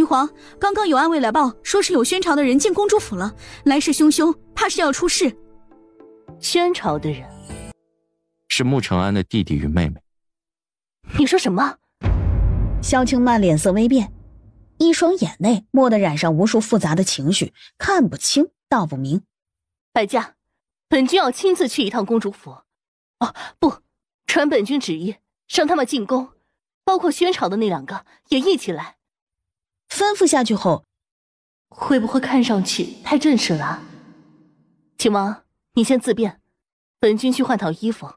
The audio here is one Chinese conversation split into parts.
皇，刚刚有暗卫来报，说是有宣朝的人进公主府了，来势汹汹，怕是要出事。宣朝的人？是穆承安的弟弟与妹妹。你说什么？萧清曼脸色微变，一双眼内蓦地染上无数复杂的情绪，看不清道不明。百家，本君要亲自去一趟公主府。哦，不，传本君旨意，让他们进宫，包括宣朝的那2个也一起来。吩咐下去后，会不会看上去太正式了？秦王，你先自便，本君去换套衣服。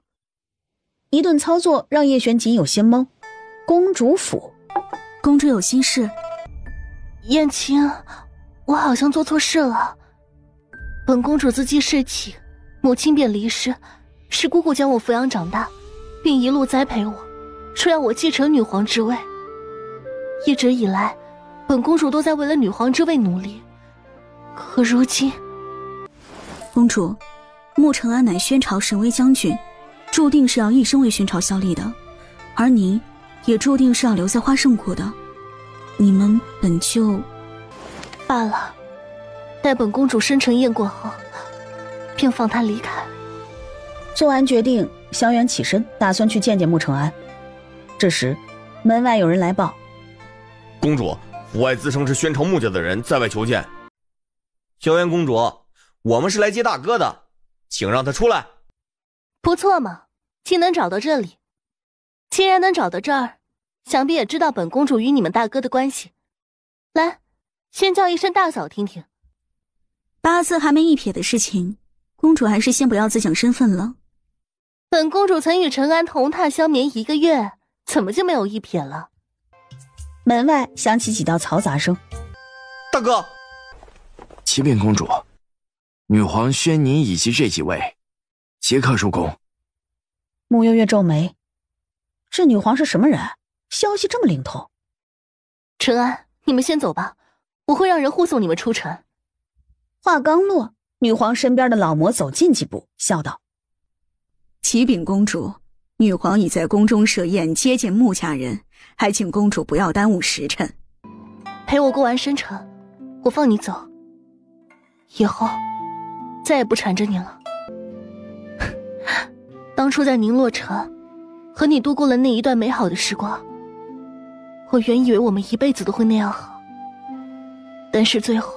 一顿操作让叶璇仅有些懵。公主府，公主有心事。燕青，我好像做错事了。本公主自记事起，母亲便离世，是姑姑将我抚养长大，并一路栽培我，说要我继承女皇之位。一直以来，本公主都在为了女皇之位努力，可如今……公主，穆承安乃宣朝神威将军，注定是要一生为宣朝效力的，而您也注定是要留在花圣国的。你们本就……罢了，待本公主生辰宴过后，便放她离开。做完决定，萧远起身，打算去见见穆承安。这时，门外有人来报：公主，府外自称是宣朝穆家的人在外求见。萧远公主，我们是来接大哥的，请让他出来。不错嘛，竟能找到这里。既然能找到这儿，想必也知道本公主与你们大哥的关系。来，先叫一声大嫂听听。8字还没一撇的事情，公主还是先不要自讲身份了。本公主曾与承安同榻相眠1个月，怎么就没有一撇了？门外响起几道嘈杂声。大哥，启禀公主，女皇宣您以及这几位即刻入宫。穆月月皱眉，这女皇是什么人？消息这么灵通。承安，你们先走吧，我会让人护送你们出城。话刚落，女皇身边的老魔走近几步，笑道：启禀公主，女皇已在宫中设宴接见穆家人，还请公主不要耽误时辰。陪我过完生辰，我放你走，以后再也不缠着你了。当初在宁洛城和你度过了那一段美好的时光，我原以为我们一辈子都会那样好，但是最后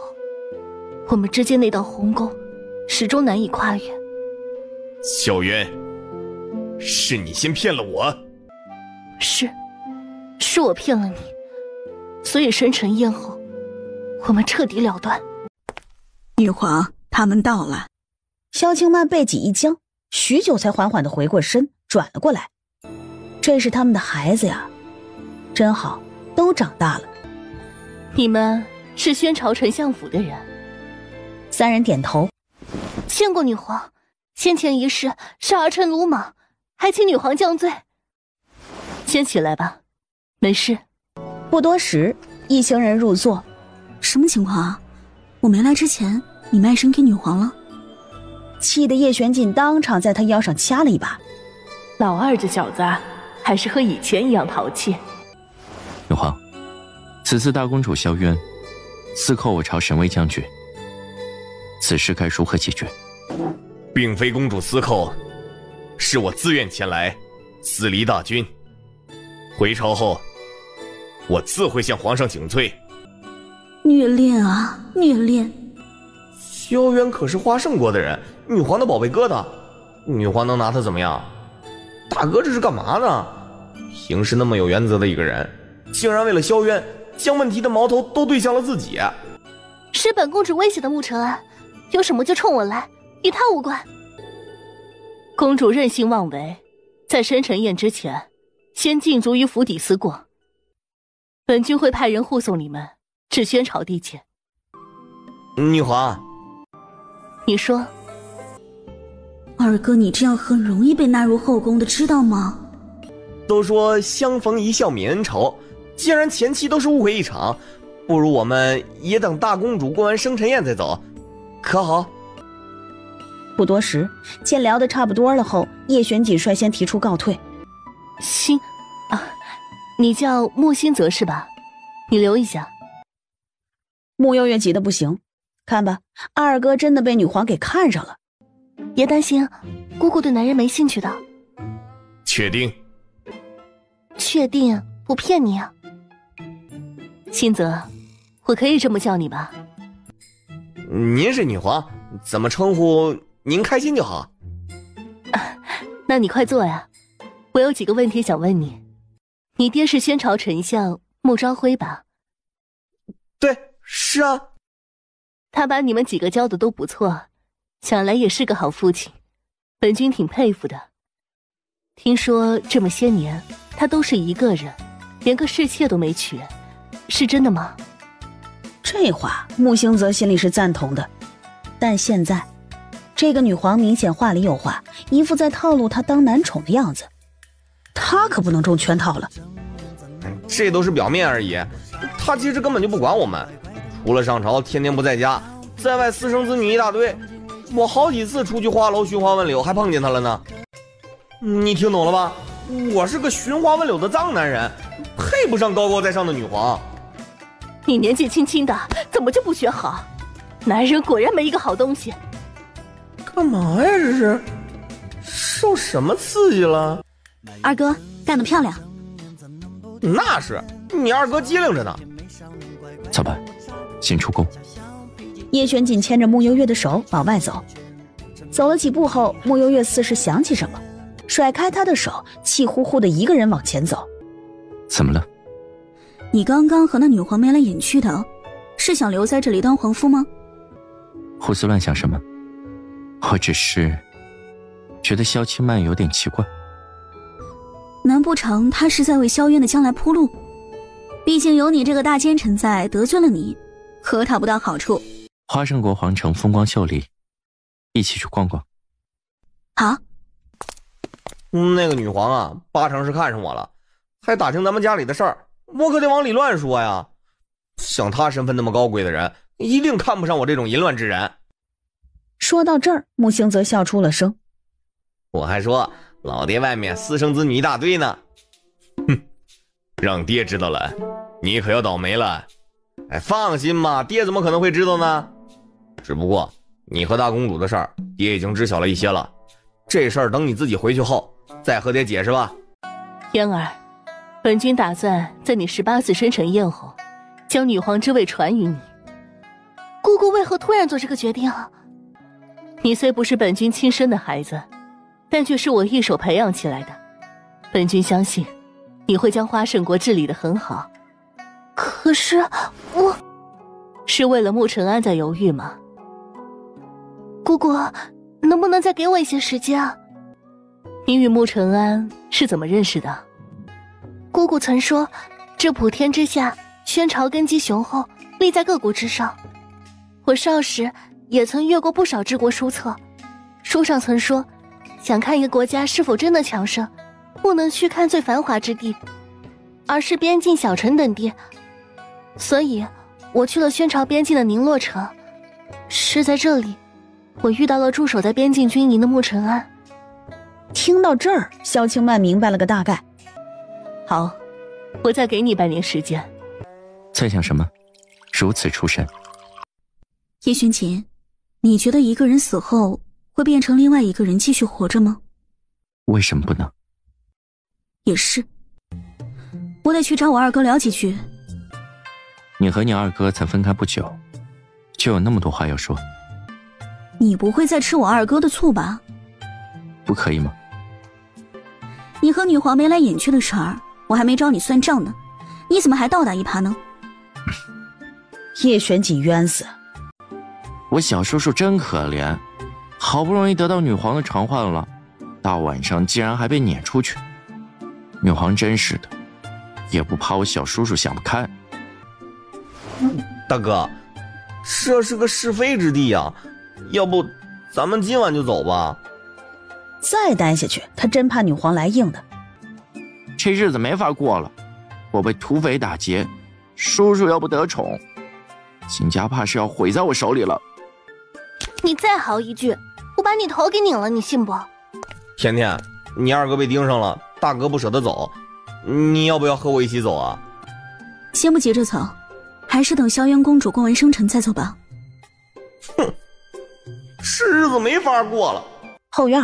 我们之间那道鸿沟始终难以跨越。萧渊，是你先骗了我。是我骗了你，所以生辰宴后我们彻底了断。女皇，他们到了。萧清曼背脊一僵，许久才缓缓地回过身，转了过来。这是他们的孩子呀，真好，都长大了。你们是宣朝丞相府的人？3人点头。见过女皇，先前一事是儿臣鲁莽，还请女皇降罪。先起来吧，没事。不多时，一行人入座。什么情况啊？我没来之前，你卖身给女皇了？气得叶玄锦当场在他腰上掐了一把。老二这小子还是和以前一样淘气。女皇，此次大公主萧渊私扣我朝神威将军，此事该如何解决？并非公主私扣，是我自愿前来私离大军。回朝后，我自会向皇上请罪。虐恋啊，虐恋！萧渊可是花圣国的人，女皇的宝贝疙瘩，女皇能拿他怎么样？大哥这是干嘛呢？平时那么有原则的一个人，竟然为了萧渊，将问题的矛头都对向了自己。是本公主威胁的穆承安，有什么就冲我来，与他无关。公主任性妄为，在生辰宴之前，先禁足于府邸思过。本君会派人护送你们至宣朝地界。女皇，你说。二哥，你这样很容易被纳入后宫的，知道吗？都说相逢一笑泯恩仇，既然前期都是误会一场，不如我们也等大公主过完生辰宴再走，可好？不多时，见聊得差不多了后，叶玄锦率先提出告退。你叫穆新泽是吧？你留一下。穆悠悠急得不行，看吧，二哥真的被女皇给看上了。别担心，姑姑对男人没兴趣的。确定？确定，不骗你啊。新泽，我可以这么叫你吧？您是女皇，怎么称呼您开心就好。那你快坐呀，我有几个问题想问你。你爹是宣朝丞相穆昭辉吧？对，是啊。他把你们几个教的都不错，想来也是个好父亲，本君挺佩服的。听说这么些年他都是一个人，连个侍妾都没娶，是真的吗？这话穆兴泽心里是赞同的，但现在这个女皇明显话里有话，一副在套路他当男宠的样子，他可不能中圈套了。这都是表面而已，他其实根本就不管我们，除了上朝天天不在家，在外私生子女一大堆，我好几次出去花楼寻花问柳还碰见他了呢。你听懂了吧？我是个寻花问柳的脏男人，配不上高高在上的女皇。你年纪轻轻的怎么就不学好？男人果然没一个好东西。干嘛呀这是？受什么刺激了？二哥干得漂亮。那是，你二哥机灵着呢。早班，先出宫。叶璇紧牵着穆悠月的手往外走，走了几步后，穆悠月似是想起什么，甩开他的手，气呼呼的一个人往前走。怎么了？你刚刚和那女皇眉来眼去的，是想留在这里当皇夫吗？胡思乱想什么？我只是觉得萧清曼有点奇怪。难不成他是在为萧渊的将来铺路？毕竟有你这个大奸臣在，得罪了你，可讨不到好处。花胜国皇城风光秀丽，一起去逛逛。好。那个女皇啊，八成是看上我了，还打听咱们家里的事儿，我可得往里乱说呀。像她身份那么高贵的人，一定看不上我这种淫乱之人。说到这儿，穆兴则笑出了声。我还说老爹外面私生子女一大堆呢。哼，让爹知道了，你可要倒霉了。哎，放心吧，爹怎么可能会知道呢？只不过你和大公主的事儿，爹已经知晓了一些了。这事儿等你自己回去后再和爹解释吧。嫣儿，本君打算在你18岁生辰宴后，将女皇之位传于你。姑姑为何突然做这个决定啊？你虽不是本君亲生的孩子，但却是我一手培养起来的。本君相信你会将花胜国治理得很好。可是我是为了穆承安在犹豫吗？姑姑，能不能再给我一些时间啊？你与穆承安是怎么认识的？姑姑曾说，这普天之下，宣朝根基雄厚，立在各国之上。我少时也曾阅过不少治国书册，书上曾说，想看一个国家是否真的强盛，不能去看最繁华之地，而是边境小城等地。所以我去了宣朝边境的宁洛城，是在这里我遇到了驻守在边境军营的穆承安。听到这儿，萧清曼明白了个大概。好，我再给你半年时间。在想什么？如此出神。叶璇琴，你觉得一个人死后会变成另外一个人继续活着吗？为什么不能？也是，我得去找我二哥聊几句。你和你二哥才分开不久，就有那么多话要说。你不会再吃我二哥的醋吧？不可以吗？你和女皇眉来眼去的事儿，我还没找你算账呢，你怎么还倒打一耙呢？叶璇锦冤死。我小叔叔真可怜，好不容易得到女皇的传唤了，大晚上竟然还被撵出去。女皇真是的，也不怕我小叔叔想不开。大哥，这是个是非之地呀，要不咱们今晚就走吧？再待下去，他真怕女皇来硬的。这日子没法过了，我被土匪打劫，叔叔要不得宠，秦家怕是要毁在我手里了。你再嚎一句，我把你头给拧了，你信不？甜甜，你二哥被盯上了，大哥不舍得走，你要不要和我一起走啊？先不急着走，还是等萧渊公主过完生辰再走吧。哼，是日子没法过了。后院，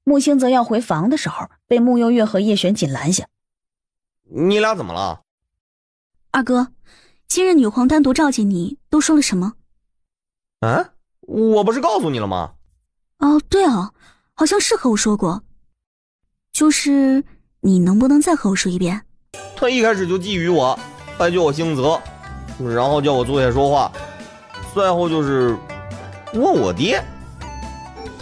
穆星泽要回房的时候，被穆幽月和叶玄锦拦下。你俩怎么了？二哥，今日女皇单独召见你，都说了什么？啊，我不是告诉你了吗？哦，对哦，好像是和我说过。就是你能不能再和我说一遍？他一开始就觊觎我，还叫我星泽，然后叫我坐下说话，再后就是问我爹。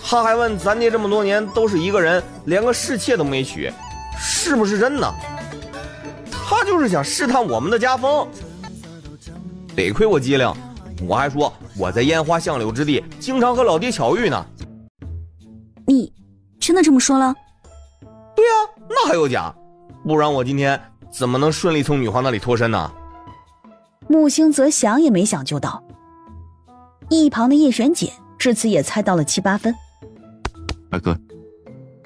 他还问咱爹这么多年都是一个人，连个侍妾都没娶，是不是真的？他就是想试探我们的家风。得亏我机灵，我还说我在烟花巷柳之地经常和老爹巧遇呢。你真的这么说了？对啊，那还有假？不然我今天怎么能顺利从女皇那里脱身呢？穆星泽想也没想就到，一旁的叶玄锦至此也猜到了7、8分。二哥，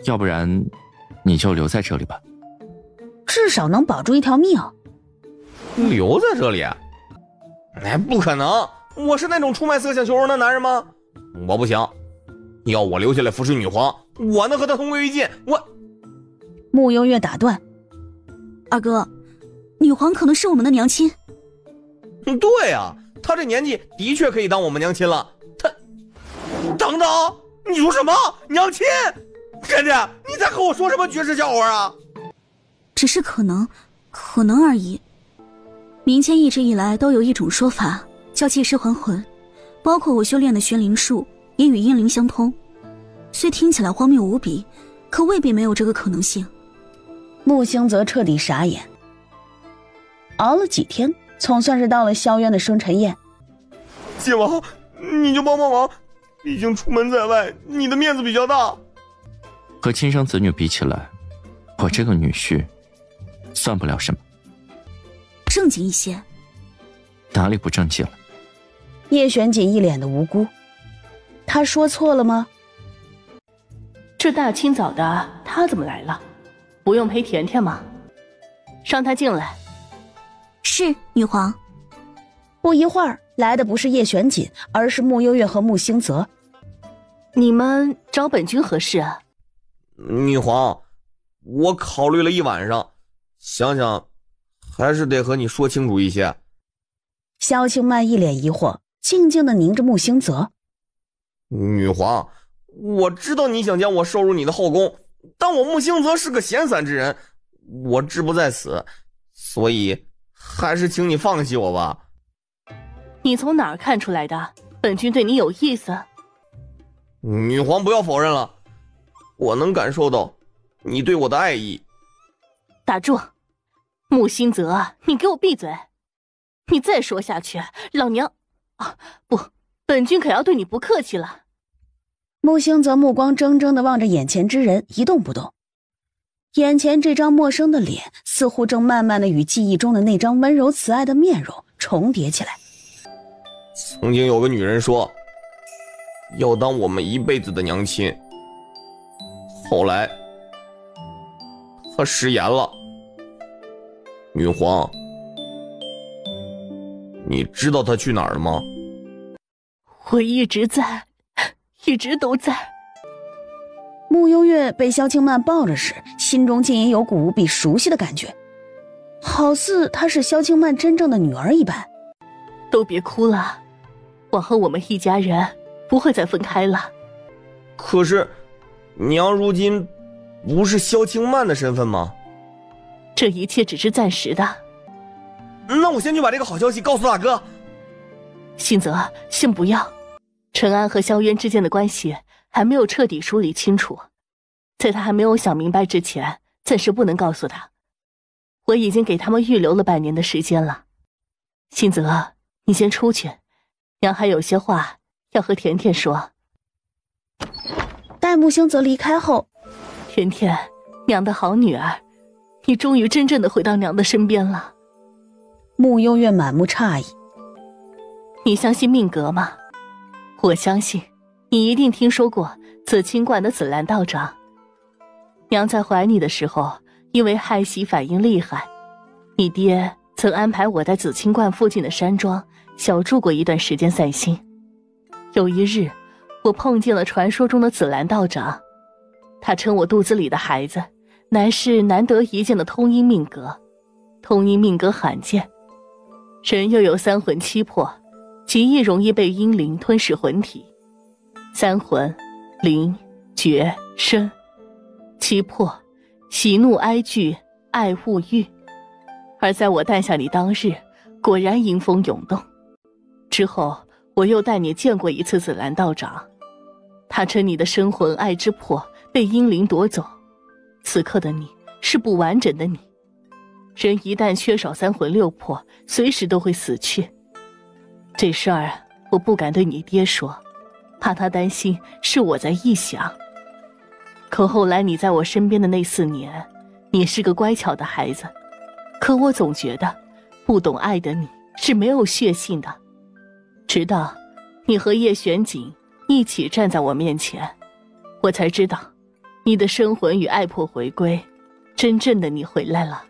要不然你就留在这里吧，至少能保住一条命。留在这里？哎，不可能！我是那种出卖色相求荣的男人吗？我不行，要我留下来服侍女皇，我能和她同归于尽。穆幽月打断：“二哥，女皇可能是我们的娘亲。”对啊，她这年纪的确可以当我们娘亲了。她，等等，你说什么？娘亲？姐姐，你在和我说什么绝世笑话啊？只是可能而已。民间一直以来都有一种说法，叫借尸还魂，包括我修炼的玄灵术也与阴灵相通。虽听起来荒谬无比，可未必没有这个可能性。穆星泽彻底傻眼。熬了几天，总算是到了萧渊的生辰宴。姐王，你就帮忙，毕竟出门在外，你的面子比较大。和亲生子女比起来，我这个女婿算不了什么。正经一些。哪里不正经了？叶玄锦一脸的无辜。他说错了吗？这大清早的，他怎么来了？不用陪甜甜吗？让他进来。是，女皇。不一会儿，来的不是叶玄锦，而是穆幽月和穆星泽。你们找本君何事啊？女皇，我考虑了一晚上，想想还是得和你说清楚一些。萧清曼一脸疑惑，静静地凝着穆星泽。女皇，我知道你想将我收入你的后宫，但我穆星泽是个闲散之人，我志不在此，所以还是请你放弃我吧。你从哪儿看出来的？本君对你有意思？女皇不要否认了，我能感受到你对我的爱意。打住！穆星泽，你给我闭嘴！你再说下去，老娘……啊，不，本君可要对你不客气了。穆星泽目光怔怔地望着眼前之人，一动不动。眼前这张陌生的脸，似乎正慢慢地与记忆中的那张温柔慈爱的面容重叠起来。曾经有个女人说，要当我们一辈子的娘亲。后来，她食言了。女皇，你知道她去哪儿了吗？我一直在，一直都在。穆幽月被萧清曼抱着时，心中竟也有股无比熟悉的感觉，好似她是萧清曼真正的女儿一般。都别哭了，往后我们一家人不会再分开了。可是，娘如今不是萧清曼的身份吗？这一切只是暂时的。那我先去把这个好消息告诉大哥。星泽，先不要。陈安和萧渊之间的关系还没有彻底梳理清楚，在他还没有想明白之前，暂时不能告诉他。我已经给他们预留了半年的时间了。星泽，你先出去，娘还有些话要和甜甜说。待穆星泽离开后，甜甜，娘的好女儿，你终于真正的回到娘的身边了。穆幽月满目诧异。你相信命格吗？我相信，你一定听说过紫清观的紫兰道长。娘在怀你的时候，因为害喜反应厉害，你爹曾安排我在紫清观附近的山庄小住过一段时间散心。有一日，我碰见了传说中的紫兰道长，他称我肚子里的孩子乃是难得一见的通阴命格，通阴命格罕见，人又有三魂七魄，极易容易被阴灵吞噬魂体。三魂、灵、觉、身，七魄喜怒哀惧、爱恶欲。而在我诞下你当日，果然阴风涌动。之后我又带你见过一次紫兰道长，他称你的生魂爱之魄被阴灵夺走，此刻的你是不完整的你。人一旦缺少三魂六魄，随时都会死去。这事儿我不敢对你爹说，怕他担心是我在臆想。可后来你在我身边的那4年，你是个乖巧的孩子，可我总觉得不懂爱的你是没有血性的。直到你和叶玄景一起站在我面前，我才知道你的生魂与爱魄回归，真正的你回来了。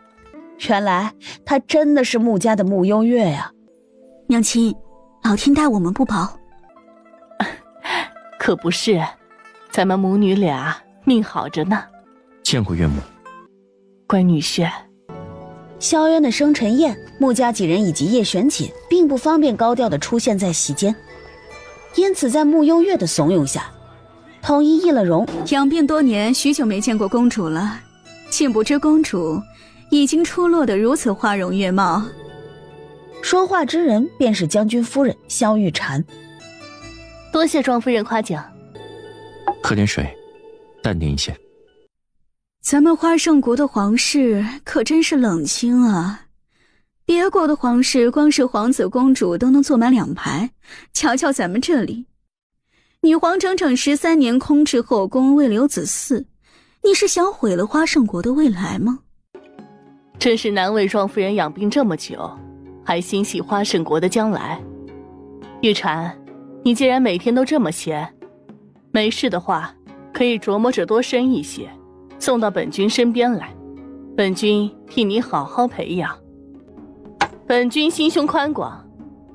原来他真的是穆家的穆幽月呀！娘亲，老天待我们不薄。可不是，咱们母女俩命好着呢。见过岳母。乖女婿。萧渊的生辰宴，穆家几人以及叶玄锦并不方便高调地出现在席间，因此在穆幽月的怂恿下，统一易了容。养病多年，许久没见过公主了，竟不知公主已经出落得如此花容月貌。说话之人便是将军夫人萧玉婵。多谢庄夫人夸奖。喝点水，淡定一些。咱们花圣国的皇室可真是冷清啊，别国的皇室光是皇子公主都能坐满2排，瞧瞧咱们这里，女皇整整13年空置后宫，未留子嗣，你是想毁了花圣国的未来吗？真是难为庄夫人养病这么久，还心系花圣国的将来。玉婵，你既然每天都这么闲，没事的话可以琢磨着多生一些，送到本君身边来，本君替你好好培养。本君心胸宽广，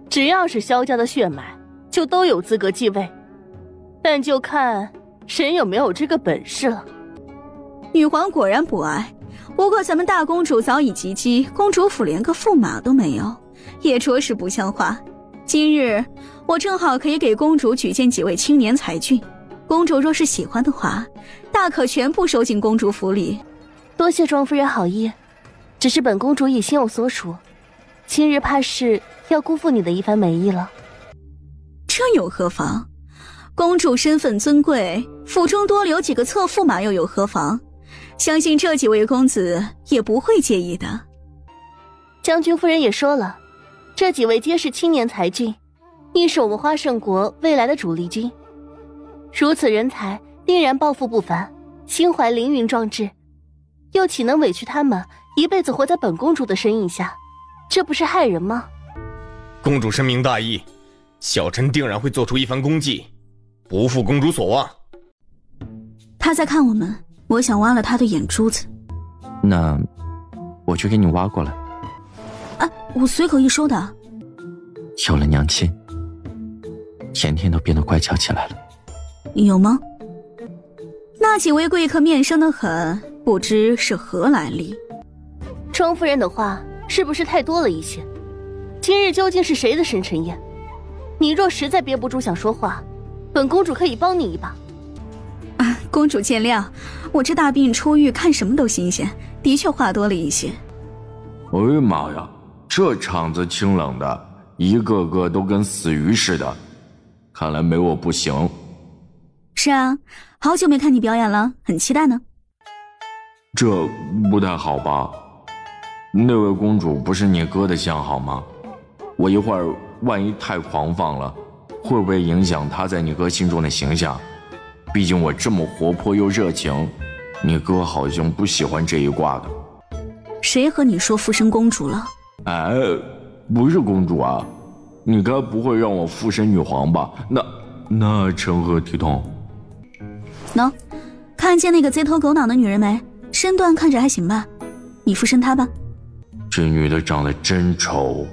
只要是萧家的血脉就都有资格继位，但就看谁有没有这个本事了。女皇果然不爱，不过咱们大公主早已及笄，公主府连个驸马都没有，也着实不像话。今日我正好可以给公主举荐几位青年才俊，公主若是喜欢的话，大可全部收进公主府里。多谢庄夫人好意，只是本公主已心有所属，今日怕是要辜负你的一番美意了。这又何妨？公主身份尊贵，府中多留几个侧驸马又有何妨？相信这几位公子也不会介意的。将军夫人也说了，这几位皆是青年才俊，亦是我们花圣国未来的主力军。如此人才，定然抱负不凡，心怀凌云壮志，又岂能委屈他们一辈子活在本公主的身影下？这不是害人吗？公主深明大义，小臣定然会做出一番功绩，不负公主所望。他在看我们，我想挖了他的眼珠子。那我去给你挖过来。啊，我随口一说的。有了娘亲，甜甜都变得乖巧起来了。有吗？那几位贵客面生得很，不知是何来历。庄夫人的话是不是太多了一些？今日究竟是谁的生辰宴？你若实在憋不住想说话，本公主可以帮你一把。啊，公主见谅，我这大病初愈，看什么都新鲜，的确话多了一些。哎呀妈呀，这场子清冷的，一个个都跟死鱼似的，看来没我不行。是啊，好久没看你表演了，很期待呢。这不太好吧？那位公主不是你哥的相好吗？我一会儿万一太狂放了，会不会影响她在你哥心中的形象？毕竟我这么活泼又热情，你哥好像不喜欢这一挂的。谁和你说附身公主了？哎，不是公主啊，你该不会让我附身女皇吧？那成何体统？喏，看见那个贼头狗脑的女人没？身段看着还行吧？你附身她吧。这女的长得真丑。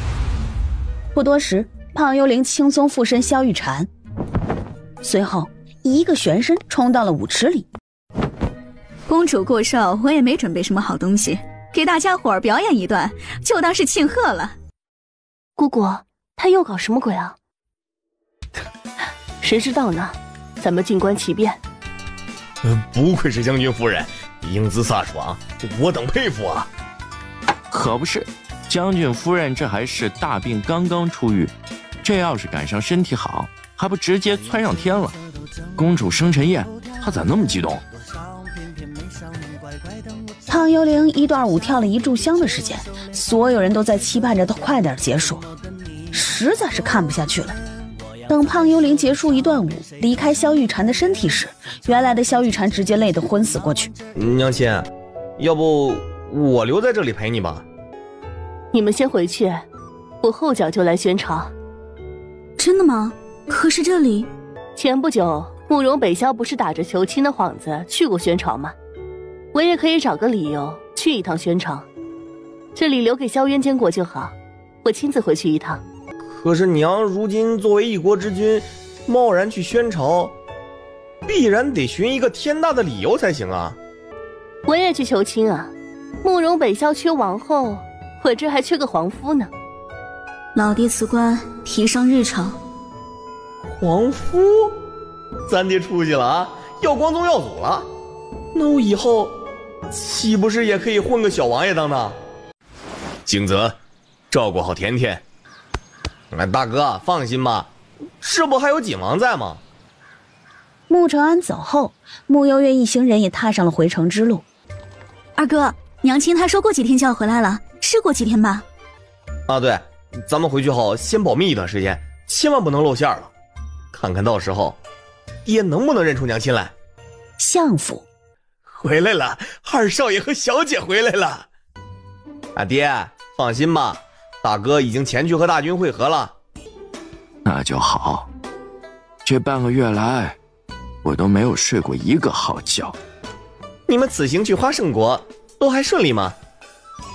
不多时，胖幽灵轻松附身萧玉蝉，随后一个旋身冲到了舞池里。公主过寿，我也没准备什么好东西，给大家伙儿表演一段，就当是庆贺了。姑姑，他又搞什么鬼啊？谁知道呢？咱们静观其变。不愧是将军夫人，英姿飒爽，我等佩服啊！可不是，将军夫人这还是大病刚刚出愈，这要是赶上身体好，还不直接蹿上天了。公主生辰宴，她咋那么激动？胖幽灵一段舞跳了一炷香的时间，所有人都在期盼着它快点结束，实在是看不下去了。等胖幽灵结束一段舞，离开萧玉蝉的身体时，原来的萧玉蝉直接累得昏死过去。娘亲，要不我留在这里陪你吧？你们先回去，我后脚就来宣朝。真的吗？可是这里……前不久慕容北萧不是打着求亲的幌子去过宣朝吗？我也可以找个理由去一趟宣朝，这里留给萧渊监国就好，我亲自回去一趟。可是娘如今作为一国之君，贸然去宣朝，必然得寻一个天大的理由才行啊！我也去求亲啊，慕容北萧缺王后，我这还缺个皇夫呢。老爹辞官，提上日程。皇夫？咱爹出息了啊，要光宗耀祖了。那我以后岂不是也可以混个小王爷当当？景泽，照顾好甜甜。大哥放心吧，这不还有景王在吗？穆承安走后，穆幽月一行人也踏上了回城之路。二哥，娘亲她说过几天就要回来了，是过几天吧？啊对，咱们回去后先保密一段时间，千万不能露馅了。看看到时候爹能不能认出娘亲来。相府回来了，二少爷和小姐回来了。爹放心吧，大哥已经前去和大军会合了。那就好，这半个月来我都没有睡过一个好觉。你们此行去花圣国都还顺利吗？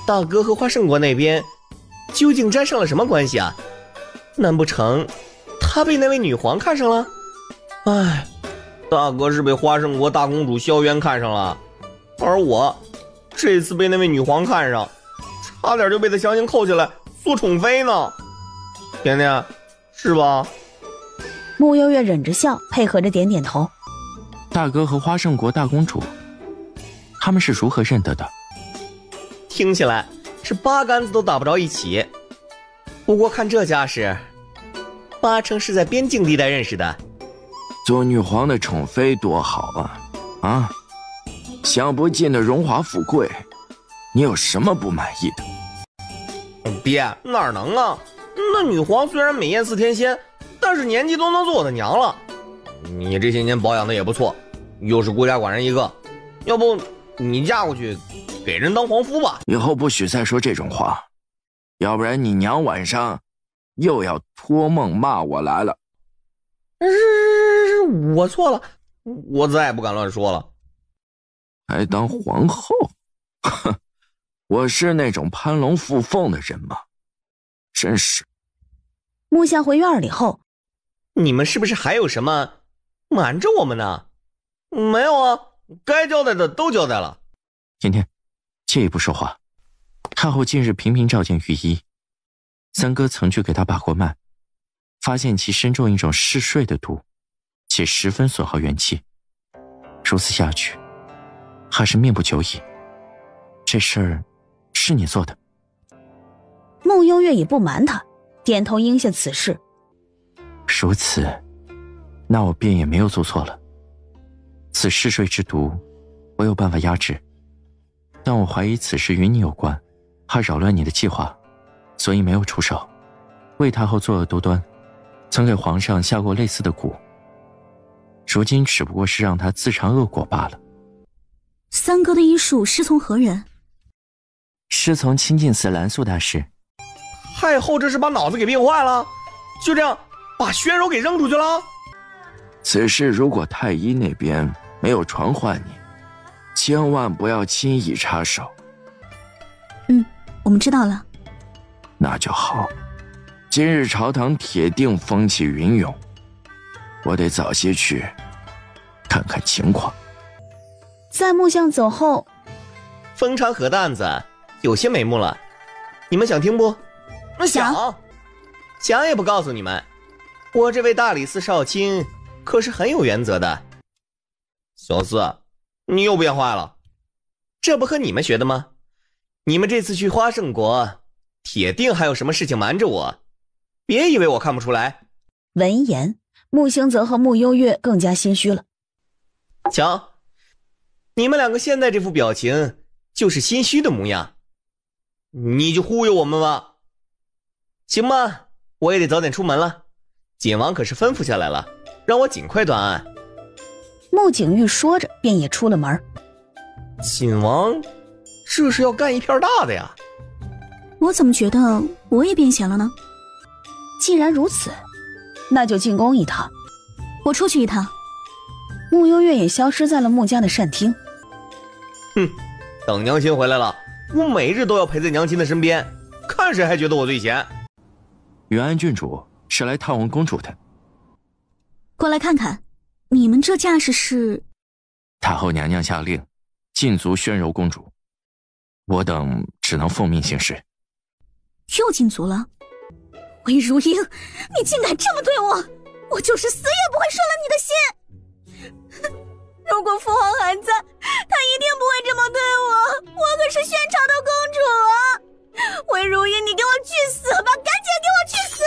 大哥和花圣国那边究竟沾上了什么关系啊？难不成他被那位女皇看上了？哎，大哥是被花圣国大公主萧渊看上了，而我这次被那位女皇看上，差点就被她强行扣下来做宠妃呢。甜甜，是吧？穆幽月忍着笑，配合着点点头。大哥和花圣国大公主，他们是如何认得的？听起来是八竿子都打不着一起。不过看这架势，八成是在边境地带认识的。做女皇的宠妃多好啊！啊，享不尽的荣华富贵，你有什么不满意的？爹，哪能啊？那女皇虽然美艳似天仙，但是年纪都能做我的娘了。你这些年保养的也不错，又是孤家寡人一个，要不你嫁过去给人当皇夫吧？以后不许再说这种话，要不然你娘晚上又要托梦骂我来了。我错了，我再也不敢乱说了。还当皇后？哼，我是那种攀龙附凤的人吗？真是。穆夏回院里后，你们是不是还有什么瞒着我们呢？没有啊，该交代的都交代了。甜甜，借一步说话。太后近日频频召见御医，三哥曾去给她把过脉，发现其身中一种嗜睡的毒，且十分损耗元气。如此下去，还是命不久矣。这事儿是你做的？穆幽月也不瞒他，点头应下此事。如此，那我便也没有做错了。此嗜睡之毒，我有办法压制，但我怀疑此事与你有关，怕扰乱你的计划，所以没有出手。魏太后作恶多端，曾给皇上下过类似的蛊，如今只不过是让他自尝恶果罢了。三哥的医术师从何人？师从清净寺蓝素大师。太后这是把脑子给病坏了，就这样把宣柔给扔出去了。此事如果太医那边没有传唤你，千万不要轻易插手。我们知道了。那就好，今日朝堂铁定风起云涌，我得早些去看看情况。在木匠走后，逢场河的案子有些眉目了，你们想听不？想也不告诉你们，我这位大理寺少卿可是很有原则的。小四，你又变坏了，这不和你们学的吗？你们这次去花圣国，铁定还有什么事情瞒着我，别以为我看不出来。闻言，木星泽和木幽月更加心虚了。瞧，你们两个现在这副表情就是心虚的模样，你就忽悠我们吧。行吧，我也得早点出门了，锦王可是吩咐下来了，让我尽快断案。穆景玉说着便也出了门。锦王这是要干一片大的呀。我怎么觉得我也变闲了呢？既然如此，那就进宫一趟。我出去一趟。穆幽月也消失在了穆家的膳厅。等娘亲回来了，我每日都要陪在娘亲的身边，看谁还觉得我最闲。云安郡主是来探望公主的。过来看看，你们这架势是？太后娘娘下令禁足宣柔公主，我等只能奉命行事。又禁足了？魏如英，你竟敢这么对我，我就是死也不会顺了你的心。如果父皇还在，他一定不会这么对我，我可是宣朝的公主啊！魏如英，你给我去死吧，赶紧给我去死！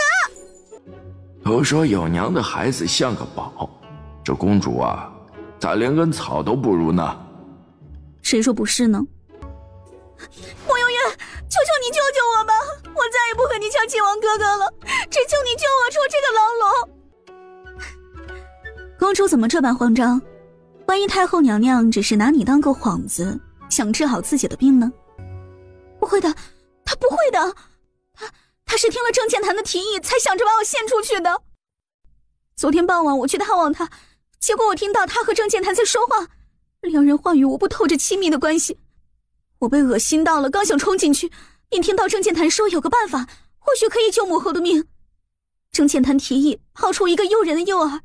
都说有娘的孩子像个宝，这公主啊，咋连根草都不如呢？谁说不是呢？莫幽月，求求你救救我吧，我再也不和你抢亲王哥哥了，只求你救我出这个牢笼。公主怎么这般慌张？万一太后娘娘只是拿你当个幌子，想治好自己的病呢？不会的，她不会的，她是听了郑建坛的提议才想着把我献出去的。昨天傍晚我去探望他，结果我听到他和郑建坛在说话，两人话语无不透着亲密的关系。我被恶心到了，刚想冲进去，便听到郑建坛说有个办法，或许可以救母后的命。郑建坛提议抛出一个诱人的诱饵，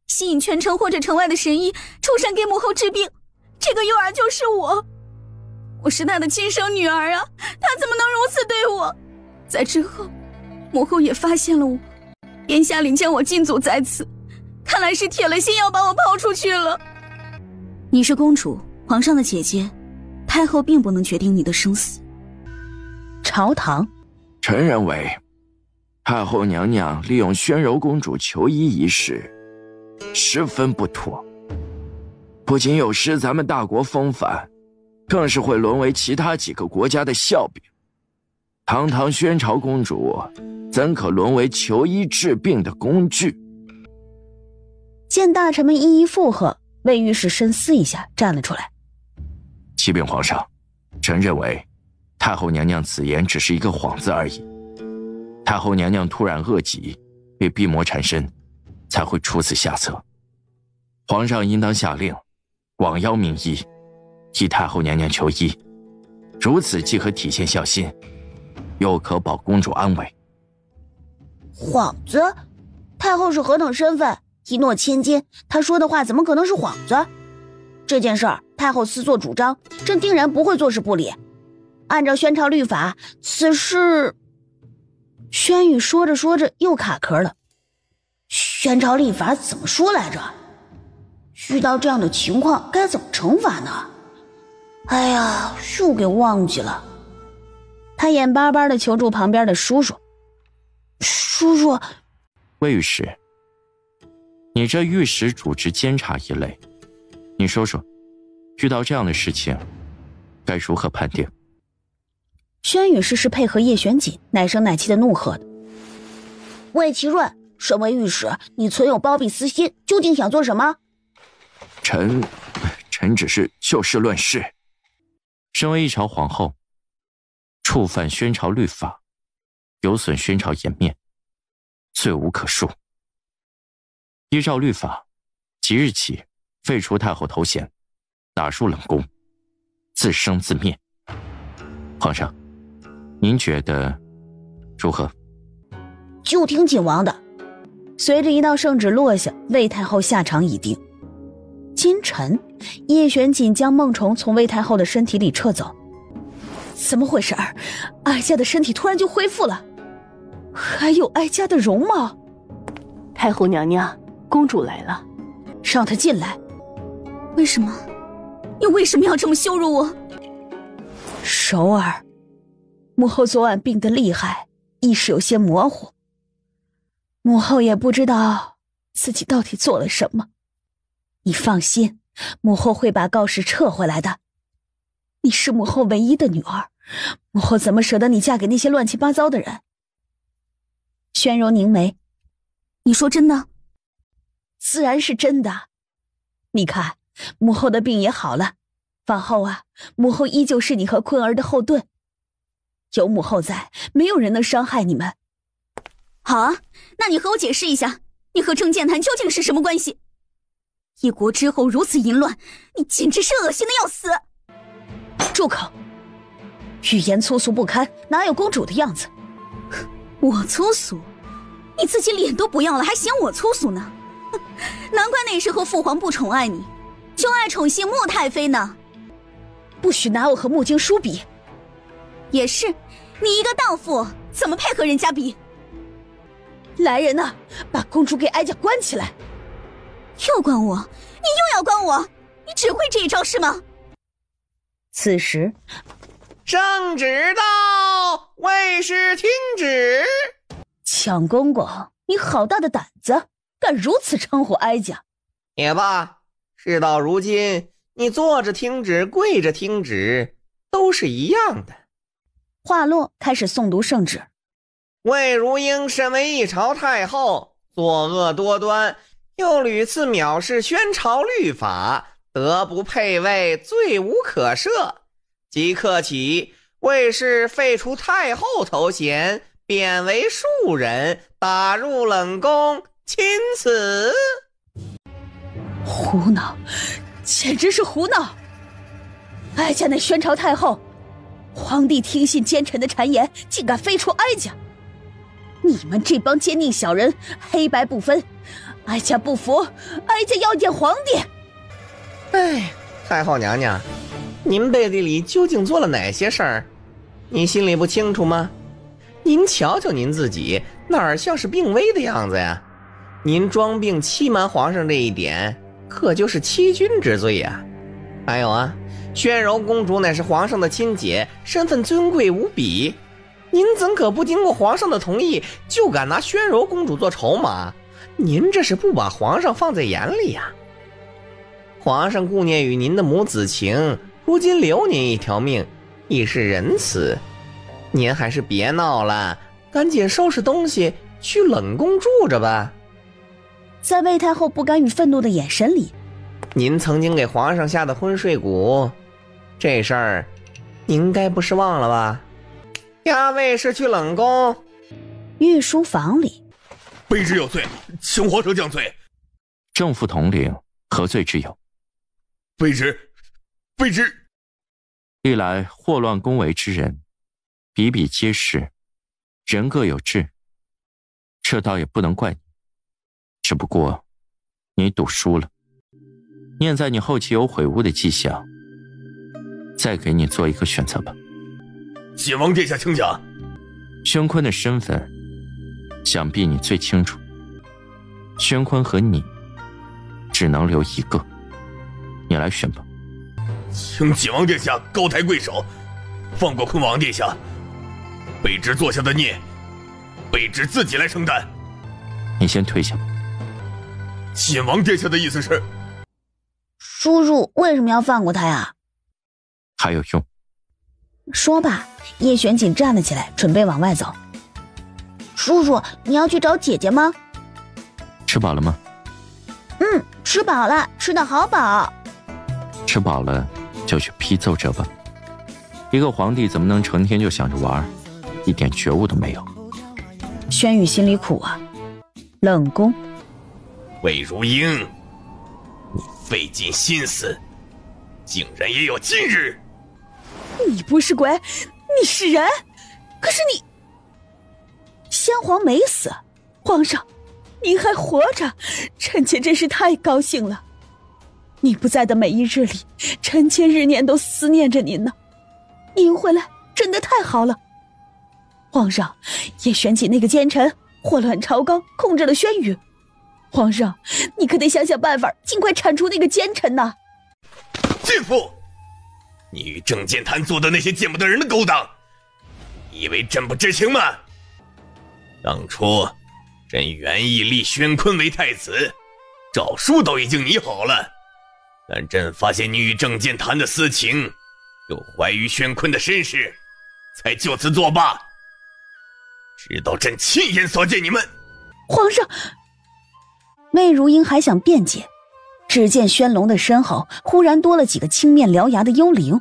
吸引全城或者城外的神医出山给母后治病，这个诱饵就是我。我是他的亲生女儿啊，他怎么能如此对我？在之后，母后也发现了我，便下令将我禁足在此，看来是铁了心要把我抛出去了。你是公主，皇上的姐姐，太后并不能决定你的生死。朝堂，臣认为太后娘娘利用宣柔公主求医一事十分不妥，不仅有失咱们大国风范，更是会沦为其他几个国家的笑柄。堂堂宣朝公主怎可沦为求医治病的工具？见大臣们一一附和，魏御史深思一下，站了出来。启禀皇上，臣认为太后娘娘此言只是一个幌子而已。太后娘娘突然恶疾，被病魔缠身，才会出此下策。皇上应当下令广邀名医，替太后娘娘求医，如此既可体现孝心，又可保公主安危。幌子？太后是何等身份？一诺千金，她说的话怎么可能是幌子？这件事儿，太后私作主张，朕定然不会坐视不理。按照宣朝律法，此事……宣宇说着说着又卡壳了。宣朝律法怎么说来着？遇到这样的情况该怎么惩罚呢？哎呀，又给忘记了。他眼巴巴地求助旁边的叔叔。叔叔，魏御史，你这御史主持监察一类，你说说，遇到这样的事情，该如何判定？宣宇是配合叶玄锦，奶声奶气的怒喝的。魏其润，身为御史，你存有包庇私心，究竟想做什么？臣只是就事论事。身为一朝皇后，触犯宣朝律法，有损宣朝颜面，罪无可恕。依照律法，即日起废除太后头衔，打入冷宫，自生自灭。皇上，您觉得如何？就听景王的。随着一道圣旨落下，魏太后下场已定。今晨，叶玄锦将梦虫从魏太后的身体里撤走。怎么回事儿？哀家的身体突然就恢复了，还有哀家的容貌。太后娘娘，公主来了，让她进来。为什么？你为什么要这么羞辱我？首儿，母后昨晚病得厉害，意识有些模糊。母后也不知道自己到底做了什么。你放心，母后会把告示撤回来的。你是母后唯一的女儿，母后怎么舍得你嫁给那些乱七八糟的人？宣柔凝眉，你说真的？自然是真的。你看，母后的病也好了，往后啊，母后依旧是你和坤儿的后盾。有母后在，没有人能伤害你们。好啊，那你和我解释一下，你和郑健谈究竟是什么关系？一国之后如此淫乱，你简直是恶心的要死！住口！语言粗俗不堪，哪有公主的样子？我粗俗？你自己脸都不要了，还嫌我粗俗呢？难怪那时候父皇不宠爱你，就爱宠幸穆太妃呢。不许拿我和穆经书比。也是，你一个荡妇，怎么配和人家比？来人呐，把公主给哀家关起来！又关我？你又要关我？你只会这一招是吗？此时，圣旨到，卫士听旨。蒋公公，你好大的胆子，敢如此称呼哀家！也罢，事到如今，你坐着听旨，跪着听旨，都是一样的。话落，开始诵读圣旨。魏如英身为一朝太后，作恶多端，又屡次藐视宣朝律法，德不配位，罪无可赦。即刻起，魏氏废除太后头衔，贬为庶人，打入冷宫，钦此。胡闹，简直是胡闹！哀家乃宣朝太后，皇帝听信奸臣的谗言，竟敢废除哀家！你们这帮奸佞小人，黑白不分，哀家不服，哀家要见皇帝！哎，太后娘娘，您背地里究竟做了哪些事儿？你心里不清楚吗？您瞧瞧您自己，哪儿像是病危的样子呀？您装病欺瞒皇上这一点，可就是欺君之罪呀！还有啊，宣柔公主乃是皇上的亲姐，身份尊贵无比，您怎可不经过皇上的同意，就敢拿宣柔公主做筹码？您这是不把皇上放在眼里呀！皇上顾念与您的母子情，如今留您一条命，已是仁慈。您还是别闹了，赶紧收拾东西去冷宫住着吧。在魏太后不甘与愤怒的眼神里，您曾经给皇上下的昏睡蛊，这事儿您该不是忘了吧？押卫士去冷宫。御书房里，卑职有罪，请皇上降罪。正副统领何罪之有？卑职历来祸乱宫闱之人比比皆是，人各有志，这倒也不能怪你。只不过你赌输了，念在你后期有悔悟的迹象，再给你做一个选择吧。景王殿下请讲。宣坤的身份想必你最清楚，宣坤和你只能留一个，你来选吧。请景王殿下高抬贵手，放过坤王殿下。卑职做下的孽，卑职自己来承担。你先退下吧。景王殿下的意思是？叔叔为什么要放过他呀？还有用。说罢，叶玄锦站了起来，准备往外走。叔叔，你要去找姐姐吗？吃饱了吗？吃饱了，吃得好饱。吃饱了就去批奏折吧。一个皇帝怎么能成天就想着玩，一点觉悟都没有？轩宇心里苦啊。冷宫，魏如英，你费尽心思，竟然也有今日。你不是鬼，你是人，可是你，先皇没死，皇上，您还活着，臣妾真是太高兴了。你不在的每一日里，臣妾日年都思念着您呢。您回来真的太好了。皇上，叶玄锦那个奸臣祸乱朝纲，控制了轩宇。皇上，你可得想想办法，尽快铲除那个奸臣呐！贱妇，你与郑剑潭做的那些见不得人的勾当，你以为朕不知情吗？当初朕原意立宣坤为太子，诏书都已经拟好了，但朕发现你与郑剑潭的私情，又怀疑宣坤的身世，才就此作罢。直到朕亲眼所见你们。皇上，魏如英还想辩解，只见宣龙的身后忽然多了几个青面獠牙的幽灵。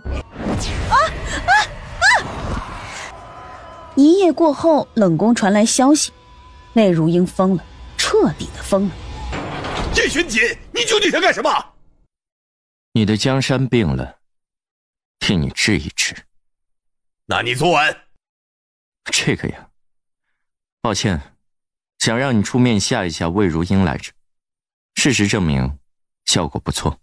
一夜过后，冷宫传来消息，魏如英疯了，彻底的疯了。叶玄锦，你究竟想干什么？你的江山病了，替你治一治。那你昨晚这个呀，抱歉，想让你出面吓一吓魏如英来着。事实证明，效果不错。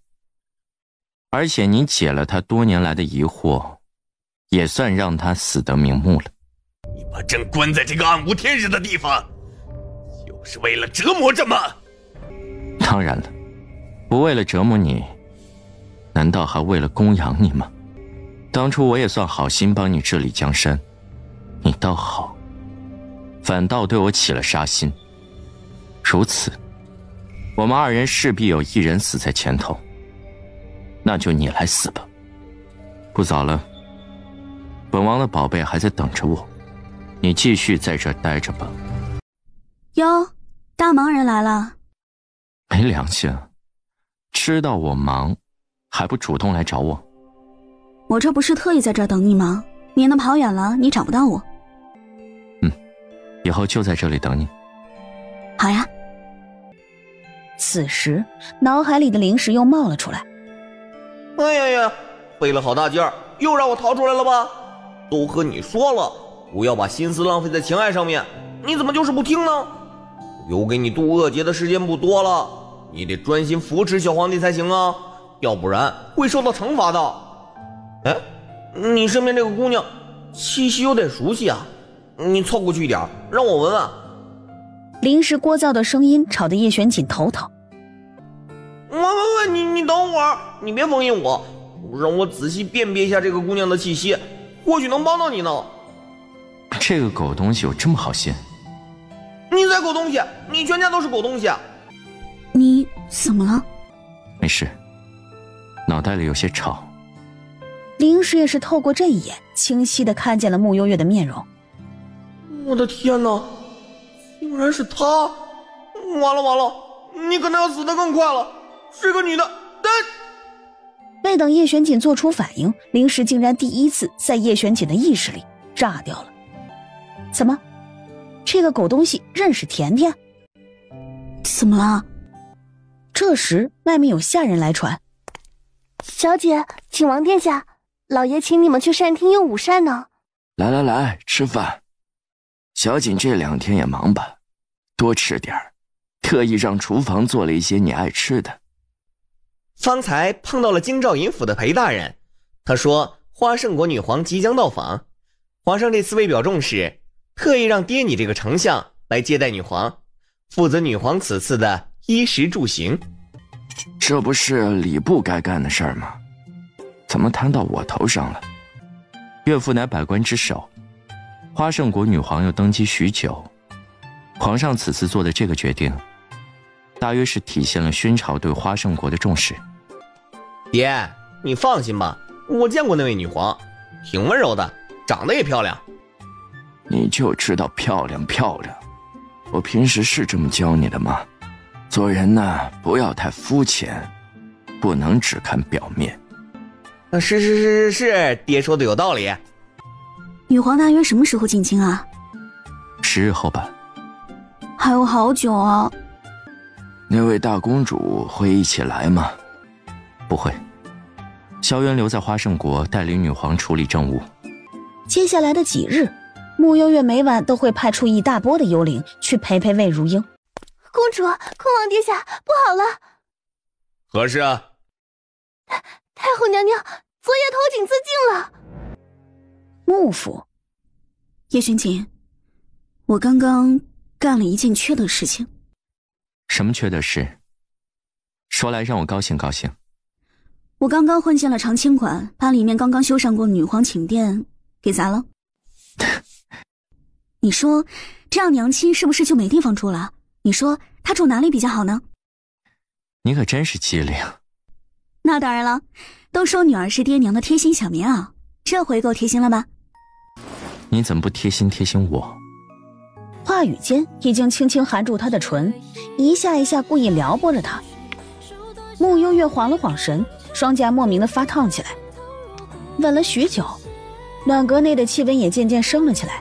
而且你解了他多年来的疑惑，也算让他死得瞑目了。你把朕关在这个暗无天日的地方，就是为了折磨朕吗？当然了，不为了折磨你，难道还为了供养你吗？当初我也算好心帮你治理江山，你倒好，反倒对我起了杀心。如此，我们二人势必有一人死在前头，那就你来死吧。不早了，本王的宝贝还在等着我，你继续在这儿待着吧。哟，大忙人来了。没良心啊，知道我忙还不主动来找我。我这不是特意在这儿等你吗？免得跑远了你找不到我。以后就在这里等你。好呀。此时脑海里的灵石又冒了出来。哎呀呀，费了好大劲儿，又让我逃出来了吧？都和你说了，不要把心思浪费在情爱上面，你怎么就是不听呢？留给你渡恶劫的时间不多了，你得专心扶持小皇帝才行啊，要不然会受到惩罚的。哎，你身边这个姑娘气息有点熟悉啊，你凑过去一点，让我闻闻。灵石聒噪的声音吵得叶玄锦头疼。喂，你等会儿，你别封印我，让我仔细辨别一下这个姑娘的气息，或许能帮到你呢。这个狗东西有这么好心？你才狗东西，你全家都是狗东西。你怎么了？没事，脑袋里有些吵。灵石也是透过这一眼，清晰地看见了穆幽月的面容。我的天哪，竟然是她！完了，你可能要死得更快了，是个女的。未等叶玄锦做出反应，灵石竟然第一次在叶玄锦的意识里炸掉了。怎么，这个狗东西认识甜甜？怎么了？这时外面有下人来传：小姐，请王殿下，老爷请你们去膳厅用午膳呢。来，吃饭。小锦这2天也忙吧，多吃点儿，特意让厨房做了一些你爱吃的。方才碰到了京兆尹府的裴大人，他说花圣国女皇即将到访，皇上这次为表重视，特意让爹你这个丞相来接待女皇，负责女皇此次的衣食住行。这不是礼部该干的事儿吗？怎么摊到我头上了？岳父乃百官之首，花圣国女皇又登基许久，皇上此次做的这个决定，大约是体现了宣朝对花圣国的重视。爹，你放心吧，我见过那位女皇，挺温柔的，长得也漂亮。你就知道漂亮，我平时是这么教你的吗？做人呢，不要太肤浅，不能只看表面。是，爹说的有道理。女皇大约什么时候进京啊10日后吧。还有好久啊。那位大公主会一起来吗？不会，萧渊留在花圣国带领女皇处理政务。接下来的几日，穆幽月每晚都会派出一大波的幽灵去陪陪魏如英。公主，空王殿下，不好了！何事啊？太后娘娘昨夜投井自尽了。穆府，叶璇锦，我刚刚干了一件缺德事情。什么缺德事？说来让我高兴高兴。我刚刚混进了长清馆，把里面刚刚修缮过的女皇寝殿给砸了。你说这样娘亲是不是就没地方住了？你说她住哪里比较好呢？你可真是机灵。那当然了，都说女儿是爹娘的贴心小棉袄，这回够贴心了吧？你怎么不贴心贴心我？话语间已经轻轻含住他的唇，一下一下故意撩拨着他。穆幽月晃了晃神，双颊莫名的发烫起来。吻了许久，暖阁内的气温也渐渐升了起来，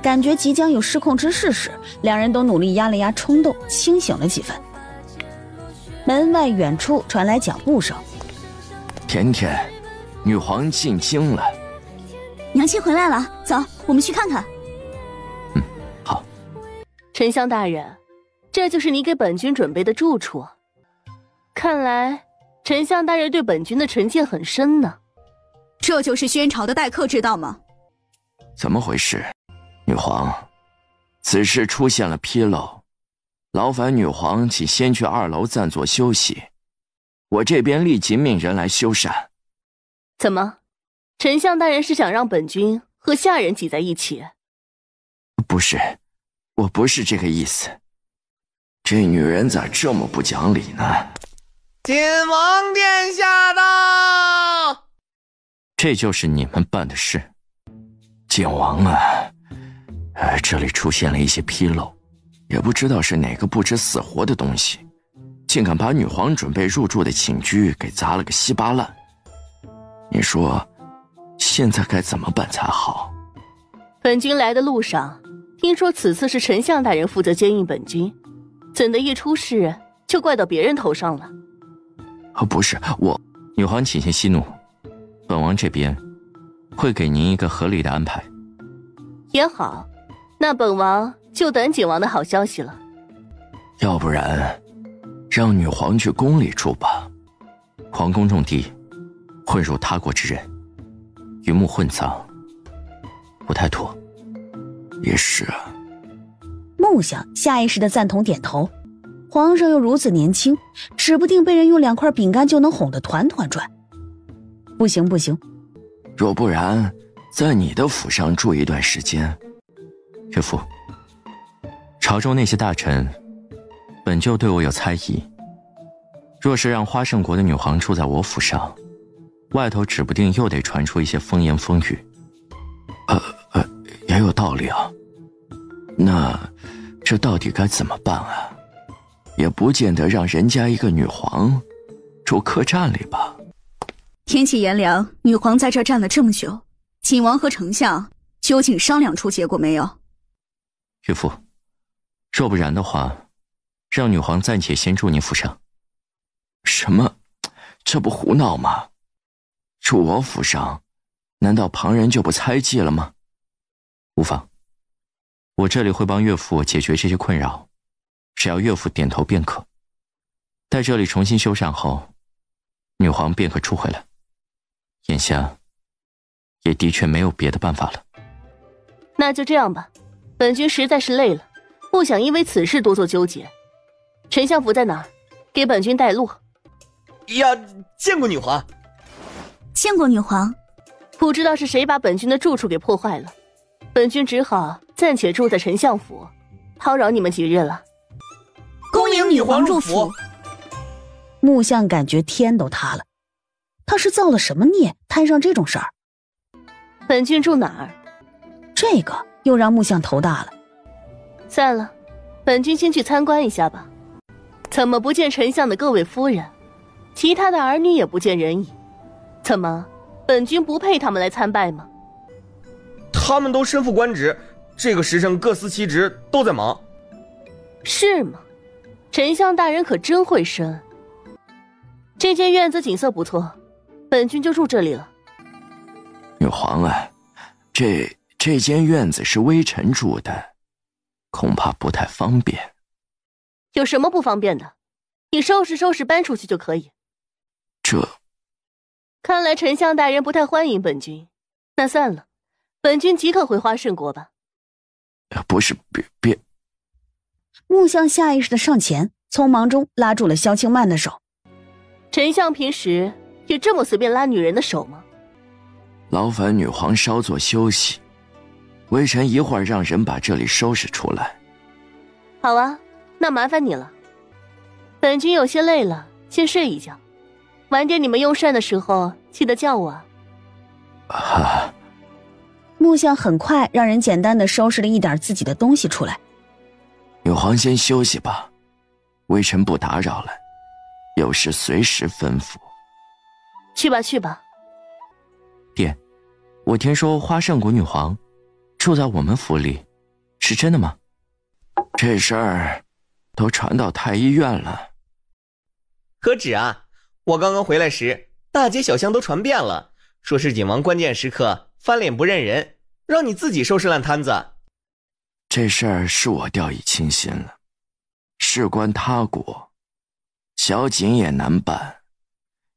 感觉即将有失控之势时，两人都努力压了压冲动，清醒了几分。门外远处传来脚步声。甜甜，女皇进京了。娘亲回来了，走，我们去看看。好。丞相大人，这就是你给本君准备的住处。看来丞相大人对本君的成见很深呢。这就是宣朝的待客之道吗？怎么回事？女皇，此事出现了纰漏，劳烦女皇请先去2楼暂坐休息，我这边立即命人来修缮。怎么，丞相大人是想让本君和下人挤在一起？不是，我不是这个意思。这女人咋这么不讲理呢？晋王殿下到！这就是你们办的事。晋王啊，这里出现了一些纰漏，也不知道是哪个不知死活的东西，竟敢把女皇准备入住的寝居给砸了个稀巴烂。你说现在该怎么办才好？本君来的路上听说此次是丞相大人负责监应本君，怎的一出事就怪到别人头上了？不是我，女皇请先息怒，本王这边会给您一个合理的安排。也好，那本王就等景王的好消息了。要不然让女皇去宫里住吧，皇宫重地，混入他国之人，鱼目混杂，不太妥。也是啊。穆想下意识的赞同点头。皇上又如此年轻，指不定被人用2块饼干就能哄得团团转。不行不行，若不然在你的府上住一段时间。岳父，朝中那些大臣本就对我有猜疑，若是让花圣国的女皇住在我府上，外头指不定又得传出一些风言风语。也有道理啊。那这到底该怎么办啊？也不见得让人家一个女皇住客栈里吧。天气炎凉，女皇在这儿站了这么久，景王和丞相究竟商量出结果没有？岳父，若不然的话，让女皇暂且先住您府上。什么？这不胡闹吗？住我府上，难道旁人就不猜忌了吗？无妨，我这里会帮岳父解决这些困扰，只要岳父点头便可。待这里重新修缮后，女皇便可出回来。眼下也的确没有别的办法了。那就这样吧，本君实在是累了，不想因为此事多做纠结。丞相府在哪儿？给本君带路。呀，见过女皇。见过女皇。不知道是谁把本君的住处给破坏了，本君只好暂且住在丞相府，叨扰你们几日了。恭迎女皇入府。穆相感觉天都塌了，他是造了什么孽，摊上这种事儿？本君住哪儿？这个又让穆相头大了。算了，本君先去参观一下吧。怎么不见丞相的各位夫人，其他的儿女也不见人影？怎么，本君不配他们来参拜吗？他们都身负官职，这个时辰各司其职，都在忙。是吗？丞相大人可真会生。这间院子景色不错，本君就住这里了。女皇啊，这间院子是微臣住的，恐怕不太方便。有什么不方便的？你收拾收拾搬出去就可以。这……看来丞相大人不太欢迎本君，那算了，本君即刻回花圣国吧。不是，别！木香下意识的上前，匆忙中拉住了萧清曼的手。丞相平时也这么随便拉女人的手吗？劳烦女皇稍作休息，微臣一会儿让人把这里收拾出来。好啊，那麻烦你了。本君有些累了，先睡一觉。晚点你们用膳的时候记得叫我啊。木香很快让人简单的收拾了一点自己的东西出来。女皇先休息吧，微臣不打扰了，有事随时吩咐。去吧去吧。爹，我听说花圣国女皇住在我们府里，是真的吗？这事儿都传到太医院了。何止啊，我刚刚回来时，大街小巷都传遍了，说是景王关键时刻翻脸不认人，让你自己收拾烂摊子。这事儿是我掉以轻心了，事关他国，小景也难办，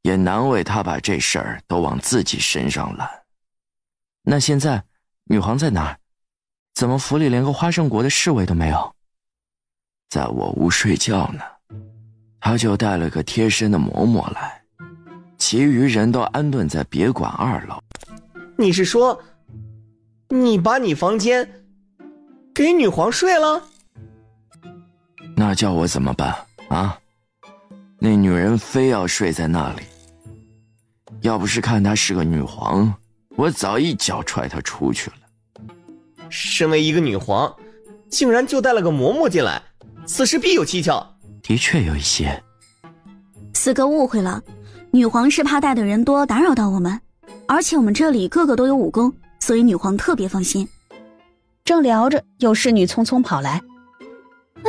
也难为他把这事儿都往自己身上揽。那现在女皇在哪儿？怎么府里连个花圣国的侍卫都没有？在我屋睡觉呢，他就带了个贴身的嬷嬷来，其余人都安顿在别馆2楼。你是说，你把你房间给女皇睡了？那叫我怎么办啊？那女人非要睡在那里，要不是看她是个女皇，我早一脚踹她出去了。身为一个女皇，竟然就带了个嬷嬷进来，此事必有蹊跷。的确有一些。四哥误会了，女皇是怕带的人多打扰到我们，而且我们这里个个都有武功，所以女皇特别放心。正聊着，有侍女匆匆跑来。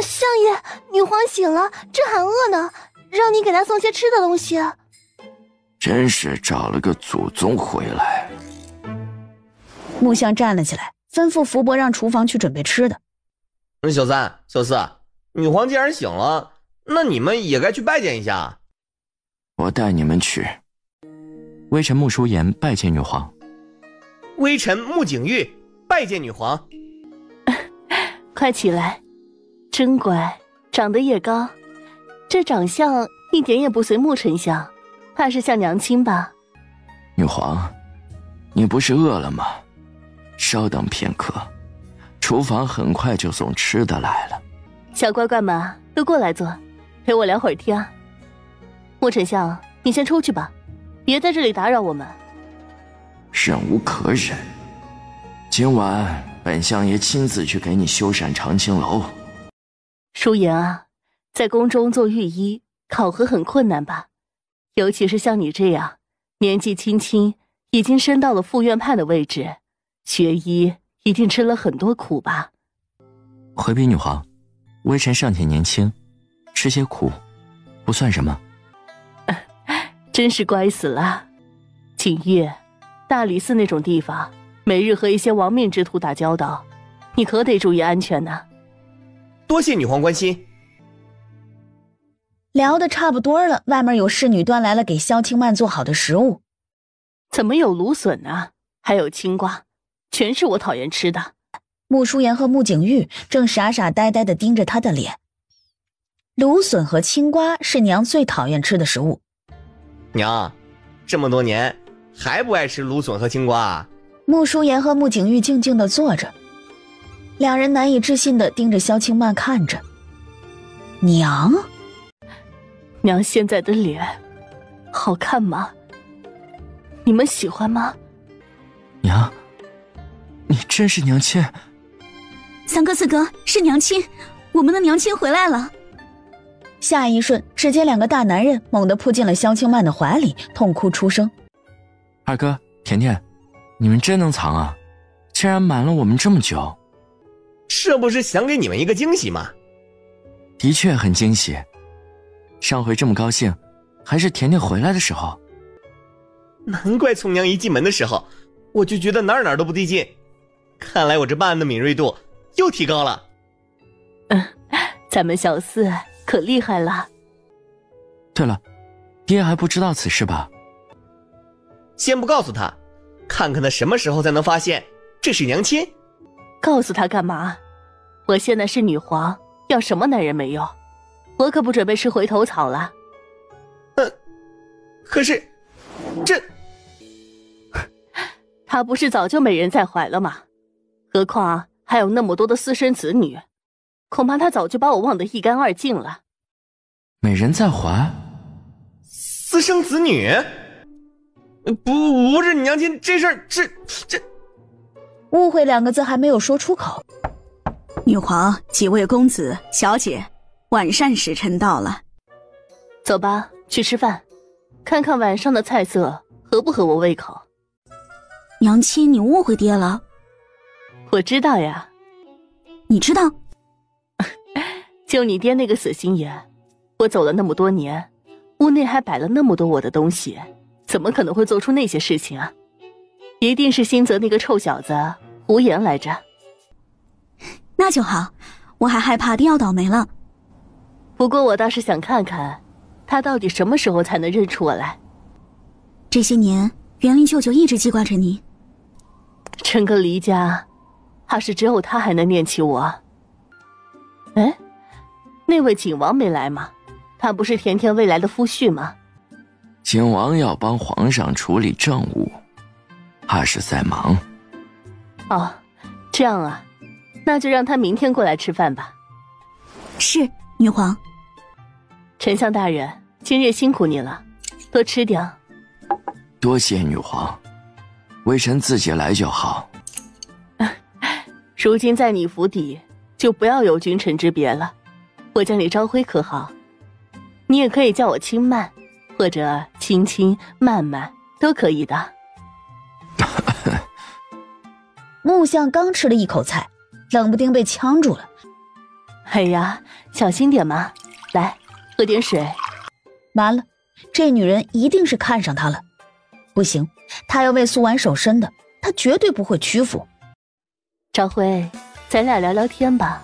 相爷，女皇醒了，正喊饿呢，让你给她送些吃的东西。真是找了个祖宗回来。木香站了起来，吩咐福伯让厨房去准备吃的。小三、小四，女皇既然醒了，那你们也该去拜见一下。我带你们去。微臣穆淑颜拜见女皇。微臣穆景玉拜见女皇。快起来，真乖，长得也高，这长相一点也不随穆丞相，怕是像娘亲吧？女皇，你不是饿了吗？稍等片刻，厨房很快就送吃的来了。小乖乖们都过来坐，陪我聊会儿天。穆丞相，你先出去吧，别在这里打扰我们。忍无可忍，今晚本相爷亲自去给你修缮长青楼。淑颜啊，在宫中做御医，考核很困难吧？尤其是像你这样年纪轻轻，已经升到了副院判的位置，学医一定吃了很多苦吧？回禀女皇，微臣尚且年轻，吃些苦不算什么。真是乖死了。景玉，大理寺那种地方，每日和一些亡命之徒打交道，你可得注意安全呢。多谢女皇关心。聊得差不多了，外面有侍女端来了给萧清曼做好的食物。怎么有芦笋啊，还有青瓜，全是我讨厌吃的。穆淑颜和穆景玉正傻傻呆呆地盯着她的脸。芦笋和青瓜是娘最讨厌吃的食物。娘，这么多年还不爱吃芦笋和青瓜啊？穆淑颜和穆景玉静静地坐着，两人难以置信地盯着萧清曼看着。娘现在的脸好看吗？你们喜欢吗？娘，你真是娘亲。三哥四哥，是娘亲，我们的娘亲回来了。下一瞬，只见两个大男人猛地扑进了萧清曼的怀里，痛哭出声。二哥，甜甜，你们真能藏啊，竟然瞒了我们这么久。这不是想给你们一个惊喜吗？的确很惊喜，上回这么高兴还是甜甜回来的时候。难怪从娘一进门的时候我就觉得哪儿都不对劲。看来我这办案的敏锐度又提高了。咱们小四可厉害了。对了，爹还不知道此事吧？先不告诉他，看看他什么时候才能发现这是娘亲。告诉他干嘛？我现在是女皇，要什么男人没有？我可不准备吃回头草了。可是，这他不是早就美人在怀了吗？何况还有那么多的私生子女，恐怕他早就把我忘得一干二净了。美人在怀？私生子女？不是娘亲，这事儿这误会2个字还没有说出口。女皇，几位公子小姐，晚膳时辰到了。走吧，去吃饭，看看晚上的菜色合不合我胃口。娘亲，你误会爹了。我知道呀。你知道？就你爹那个死心眼，我走了那么多年，屋内还摆了那么多我的东西，怎么可能会做出那些事情啊？一定是新泽那个臭小子胡言来着。那就好，我还害怕爹要倒霉了。不过我倒是想看看，他到底什么时候才能认出我来。这些年，园林舅舅一直记挂着你。整个黎家，怕是只有他还能念起我。哎，那位景王没来吗？他不是甜甜未来的夫婿吗？景王要帮皇上处理政务，怕是在忙。哦，这样啊，那就让他明天过来吃饭吧。是，女皇。丞相大人，今日辛苦你了，多吃点。多谢女皇，微臣自己来就好。如今在你府邸，就不要有君臣之别了。我叫你朝晖可好？你也可以叫我清曼，或者青青、曼曼都可以的。木相刚吃了一口菜，冷不丁被呛住了。哎呀，小心点嘛，来，喝点水。完了，这女人一定是看上他了。不行，他要为苏婉守身的，他绝对不会屈服。朝晖，咱俩聊聊天吧。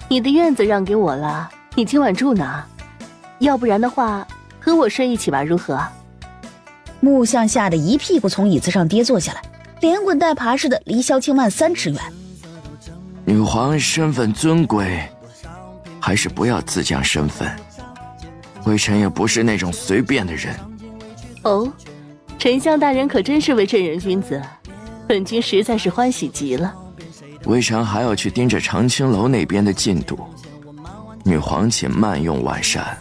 你的院子让给我了，你今晚住哪？要不然的话，和我睡一起吧，如何？木相吓得一屁股从椅子上跌坐下来，连滚带爬似的离萧清曼3尺远。女皇身份尊贵，还是不要自降身份。微臣也不是那种随便的人。哦，丞相大人可真是位正人君子，本君实在是欢喜极了。微臣还要去盯着长青楼那边的进度，女皇请慢用晚膳，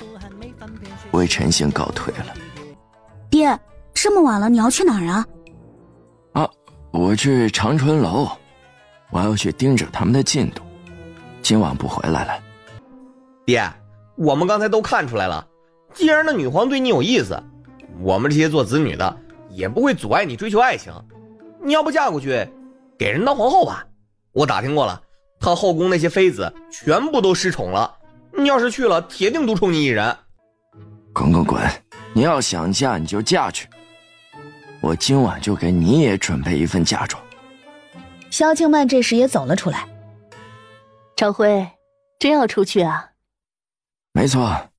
微臣先告退了。爹，这么晚了，你要去哪儿啊？我去长春楼，我要去盯着他们的进度，今晚不回来了。爹，我们刚才都看出来了，既然那女皇对你有意思，我们这些做子女的也不会阻碍你追求爱情。你要不嫁过去，给人当皇后吧。我打听过了，她后宫那些妃子全部都失宠了，你要是去了，铁定独宠你一人。滚滚滚！你要想嫁你就嫁去，我今晚就给你也准备一份嫁妆。萧清曼这时也走了出来。朝晖，真要出去啊？没错。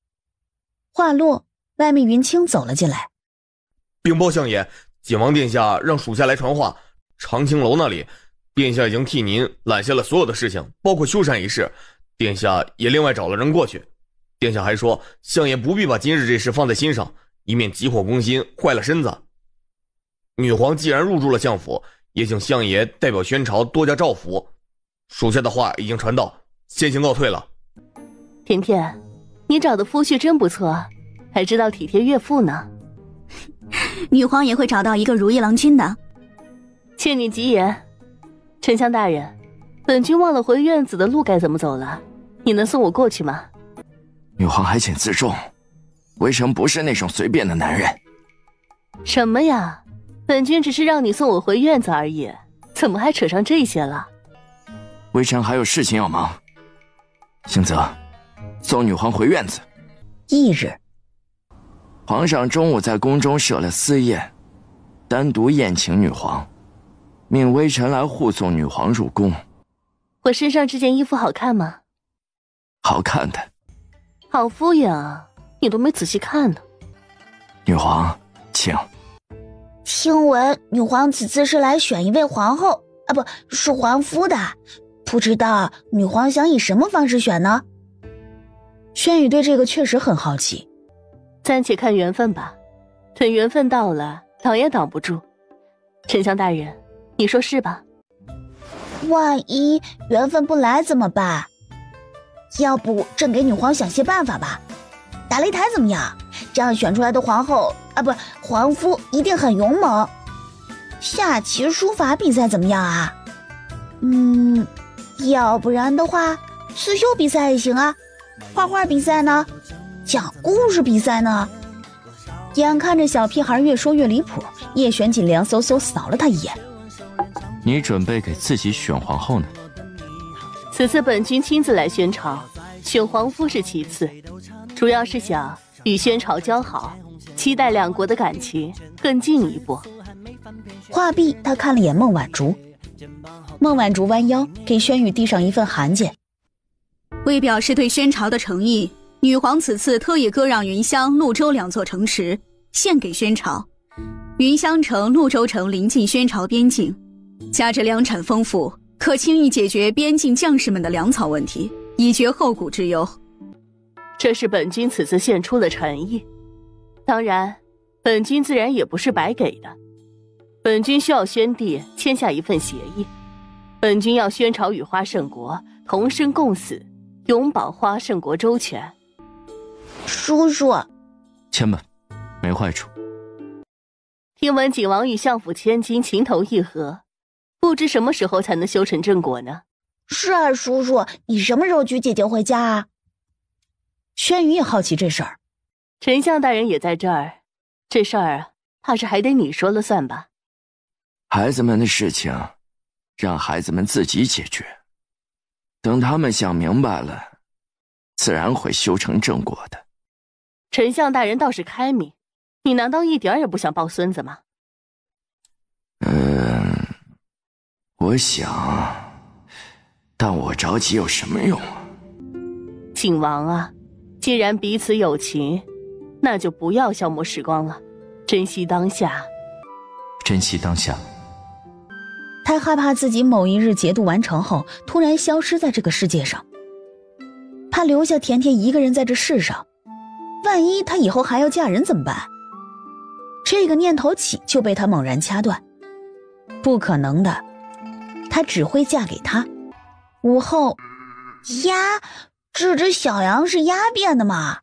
话落，外面云清走了进来。禀报相爷，景王殿下让属下来传话，长青楼那里，殿下已经替您揽下了所有的事情，包括修缮一事，殿下也另外找了人过去。殿下还说，相爷不必把今日这事放在心上，以免急火攻心，坏了身子。女皇既然入住了相府，也请相爷代表宣朝多加照拂。属下的话已经传到，先行告退了。甜甜，你找的夫婿真不错，还知道体贴岳父呢。女皇也会找到一个如意郎君的。欠你吉言。丞相大人，本君忘了回院子的路该怎么走了，你能送我过去吗？女皇还请自重，微臣不是那种随便的男人。什么呀？本君只是让你送我回院子而已，怎么还扯上这些了？微臣还有事情要忙。星泽，送女皇回院子。翌日，皇上中午在宫中设了私宴，单独宴请女皇。命微臣来护送女皇入宫。我身上这件衣服好看吗？好看的。好敷衍啊，你都没仔细看呢。女皇，请。听闻女皇此次是来选一位皇后啊，不是皇夫的，不知道女皇想以什么方式选呢？轩宇对这个确实很好奇。暂且看缘分吧，等缘分到了，挡也挡不住。丞相大人，你说是吧？万一缘分不来怎么办？要不朕给女皇想些办法吧。打擂台怎么样？这样选出来的皇后啊，不，皇夫一定很勇猛。下棋书法比赛怎么样啊？要不然的话，刺绣比赛也行啊。画画比赛呢？讲故事比赛呢？眼看着小屁孩越说越离谱，叶璇锦凉嗖嗖扫了他一眼。你准备给自己选皇后呢？此次本君亲自来宣朝，选皇夫是其次，主要是想与宣朝交好，期待两国的感情更进一步。话毕，他看了眼孟晚竹。孟晚竹弯腰给轩宇递上一份函件。为表示对宣朝的诚意，女皇此次特意割让云乡、潞州2座城池，献给宣朝。云乡城、潞州城临近宣朝边境，加之粮产丰富，可轻易解决边境将士们的粮草问题，以绝后顾之忧。这是本君此次献出的诚意，当然，本君自然也不是白给的。本君需要宣帝签下一份协议，本君要宣朝与花圣国同生共死，永保花圣国周全。叔叔，签吧，没坏处。听闻景王与相府千金情投意合，不知什么时候才能修成正果呢？是啊，叔叔，你什么时候娶姐姐回家啊？轩宇也好奇这事儿。丞相大人也在这儿，这事儿怕是还得你说了算吧？孩子们的事情，让孩子们自己解决。等他们想明白了，自然会修成正果的。丞相大人倒是开明，你难道一点也不想抱孙子吗？我想，但我着急有什么用啊？景王啊，既然彼此有情，那就不要消磨时光了，珍惜当下。珍惜当下。他害怕自己某一日节度完成后突然消失在这个世界上，怕留下甜甜一个人在这世上，万一他以后还要嫁人怎么办？这个念头起就被他猛然掐断。不可能的，她只会嫁给他。午后，鸭，这只小羊是鸭变的吗？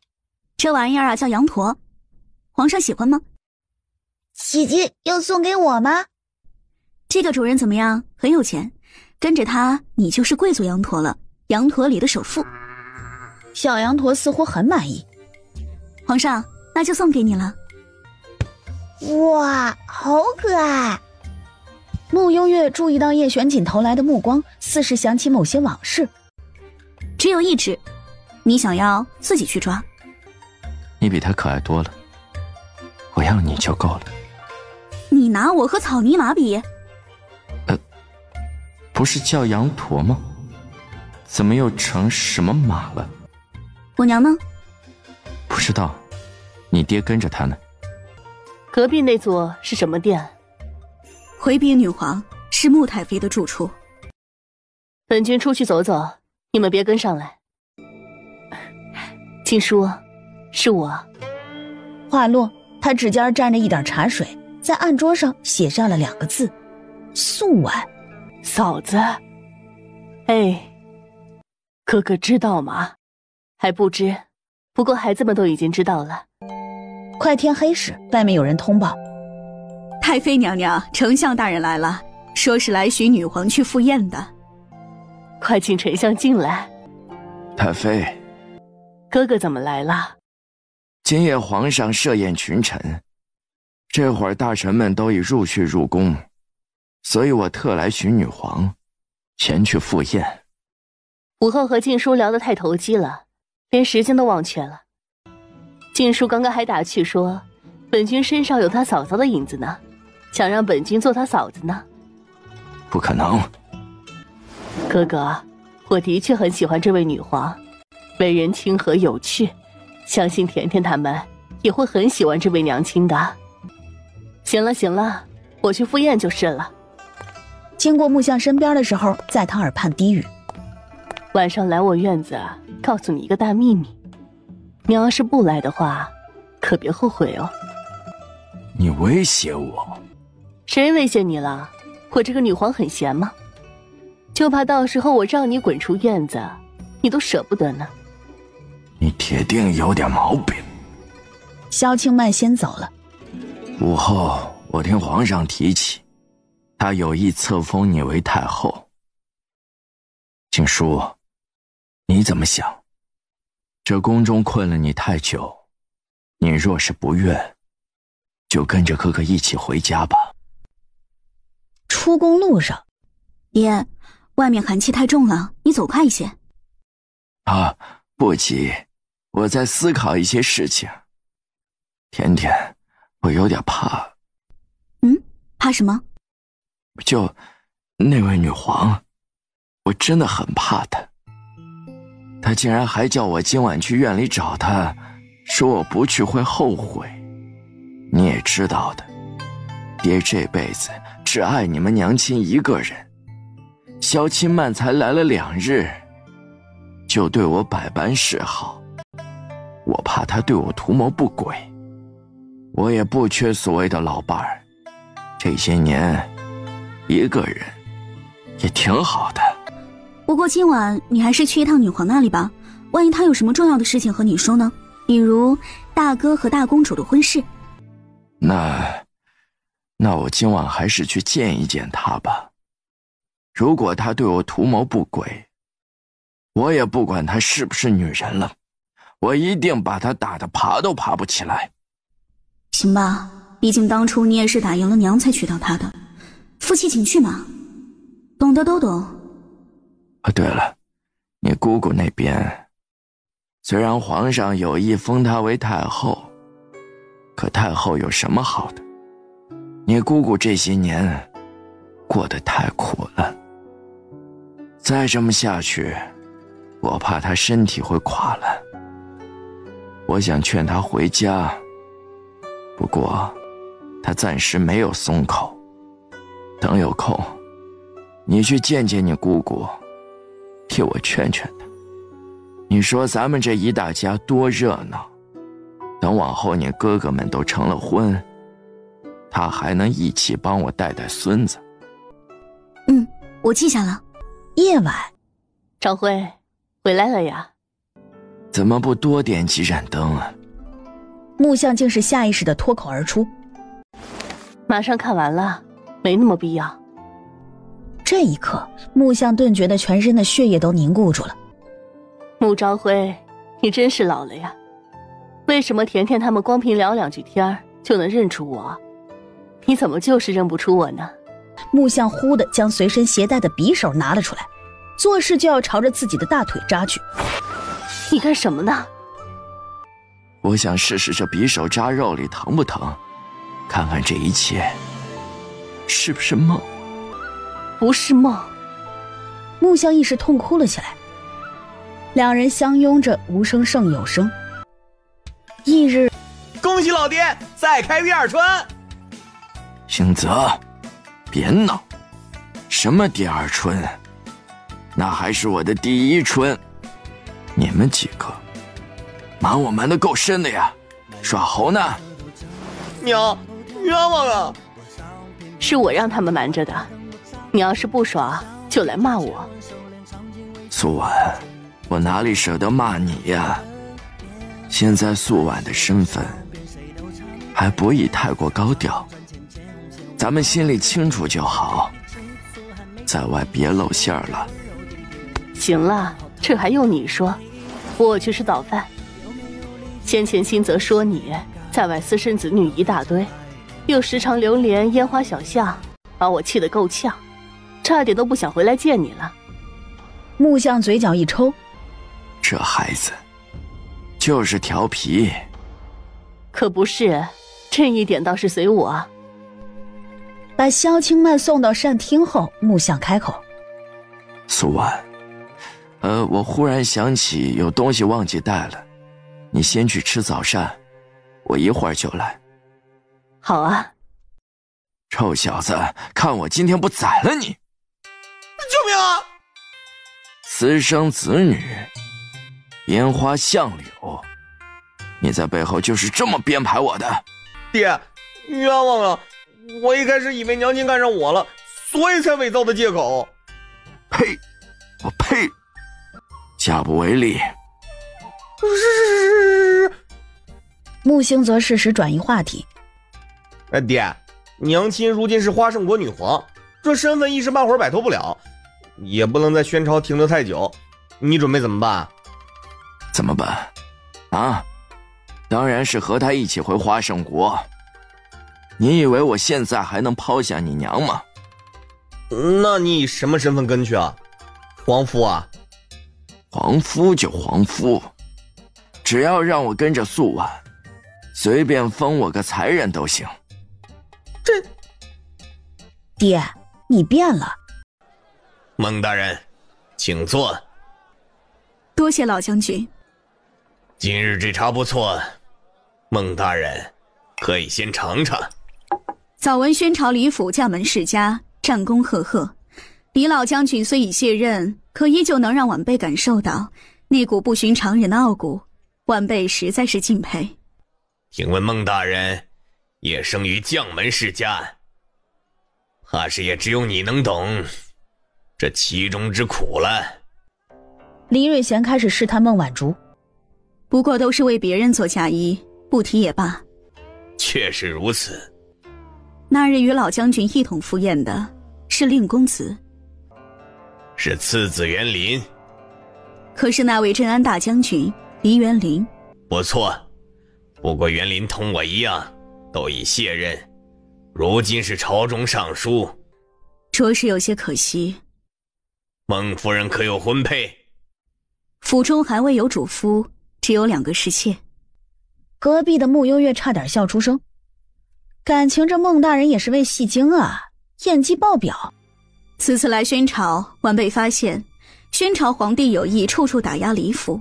这玩意儿啊叫羊驼，皇上喜欢吗？姐姐要送给我吗？这个主人怎么样？很有钱，跟着他你就是贵族羊驼了，羊驼里的首富。小羊驼似乎很满意。皇上，那就送给你了。哇，好可爱！穆幽月注意到叶璇锦投来的目光，似是想起某些往事。只有一只，你想要自己去抓。你比他可爱多了，我要你就够了。你拿我和草泥马比？不是叫羊驼吗？怎么又成什么马了？我娘呢？不知道，你爹跟着他呢。隔壁那座是什么殿？回禀女皇，是穆太妃的住处。本君出去走走，你们别跟上来。静书，是我。话落，他指尖沾着一点茶水，在案桌上写下了2个字：素婉。嫂子，哎，哥哥知道吗？还不知，不过孩子们都已经知道了。快天黑时，外面有人通报：太妃娘娘，丞相大人来了，说是来许女皇去赴宴的。快请丞相进来。太妃，哥哥怎么来了？今夜皇上设宴群臣，这会儿大臣们都已陆续入宫，所以我特来许女皇前去赴宴。午后和静书聊得太投机了，连时间都忘却了。静书刚刚还打趣说，本君身上有他嫂嫂的影子呢，想让本君做他嫂子呢。不可能。哥哥，我的确很喜欢这位女皇，为人亲和有趣，相信甜甜他们也会很喜欢这位娘亲的。行了行了，我去赴宴就是了。经过木像身边的时候，在他耳畔低语：晚上来我院子，告诉你一个大秘密，你要是不来的话，可别后悔哦。你威胁我？谁威胁你了？我这个女皇很闲吗？就怕到时候我让你滚出院子，你都舍不得呢。你铁定有点毛病。萧庆曼先走了。午后我听皇上提起，他有意册封你为太后。静书，你怎么想？这宫中困了你太久，你若是不愿，就跟着哥哥一起回家吧。出宫路上，爷，外面寒气太重了，你走快一些。啊，不急，我在思考一些事情。甜甜，我有点怕。怕什么？就那位女皇，我真的很怕她。她竟然还叫我今晚去院里找她，说我不去会后悔。你也知道的，爹这辈子只爱你们娘亲一个人。萧钦曼才来了2日，就对我百般示好，我怕他对我图谋不轨。我也不缺所谓的老伴儿，这些年一个人也挺好的。不过今晚你还是去一趟女皇那里吧，万一她有什么重要的事情和你说呢？比如大哥和大公主的婚事。那我今晚还是去见一见她吧。如果她对我图谋不轨，我也不管她是不是女人了，我一定把她打得爬都爬不起来。行吧，毕竟当初你也是打赢了娘才娶到她的，夫妻情趣嘛，懂得都懂。啊，对了，你姑姑那边，虽然皇上有意封她为太后，可太后有什么好的？你姑姑这些年过得太苦了，再这么下去，我怕她身体会垮了。我想劝她回家，不过她暂时没有松口。等有空，你去见见你姑姑，替我劝劝她。你说咱们这一大家多热闹，等往后你哥哥们都成了婚，她还能一起帮我带带孙子。我记下了。夜晚，张辉回来了呀？怎么不多点几盏灯啊？木像竟是下意识地脱口而出。马上看完了，没那么必要。这一刻，木像顿觉得全身的血液都凝固住了。穆朝辉，你真是老了呀！为什么甜甜他们光凭聊2句天就能认出我？你怎么就是认不出我呢？木像忽地将随身携带的匕首拿了出来，做事就要朝着自己的大腿扎去。你干什么呢？我想试试这匕首扎肉里疼不疼，看看这一切是不是梦。不是梦。木像一时痛哭了起来。两人相拥着，无声胜有声。翌日，恭喜老爹再开第2春。星泽，别闹，什么第2春？那还是我的第1春。你们几个瞒我瞒得够深的呀，耍猴呢？娘，冤枉啊！是我让他们瞒着的，你要是不耍就来骂我。素婉，我哪里舍得骂你呀？现在素婉的身份还不宜太过高调，咱们心里清楚就好，在外别露馅了。行了，这还用你说？我去吃早饭。先前新泽说你在外私生子女一大堆，又时常流连烟花小巷，把我气得够呛，差点都不想回来见你了。木像嘴角一抽，这孩子就是调皮。可不是，这一点倒是随我。把萧清曼送到膳厅后，木相开口：苏婉，我忽然想起有东西忘记带了，你先去吃早膳，我一会儿就来。好啊。臭小子，看我今天不宰了你！救命啊！私生子女，烟花巷柳，你在背后就是这么编排我的。爹，冤枉了！我一开始以为娘亲看上我了，所以才伪造的借口。呸！我呸！下不为例。是。木星则适时转移话题。爹，娘亲如今是花圣国女皇，这身份一时半会儿摆脱不了，也不能在宣朝停留太久。你准备怎么办？怎么办？啊？当然是和她一起回花圣国。你以为我现在还能抛下你娘吗？那你以什么身份跟去啊？皇夫啊？皇夫就皇夫，只要让我跟着素婉，随便封我个才人都行。这，爹，你变了。孟大人，请坐。多谢老将军。今日这茶不错，孟大人可以先尝尝。早闻宣朝李府将门世家，战功赫赫，李老将军虽已卸任，可依旧能让晚辈感受到那股不寻常人的傲骨，晚辈实在是敬佩。听闻孟大人也生于将门世家，怕是也只有你能懂这其中之苦了。林瑞贤开始试探孟晚竹，不过都是为别人做嫁衣，不提也罢。确实如此。那日与老将军一同赴宴的是令公子，是次子园林。可是那位镇安大将军黎元林。不错，不过园林同我一样都已卸任，如今是朝中尚书，着实有些可惜。孟夫人可有婚配？府中还未有主夫，只有2个侍妾。隔壁的穆幽月差点笑出声，感情这孟大人也是位戏精啊，演技爆表。此次来宣朝，晚辈发现宣朝皇帝有意处处打压李府，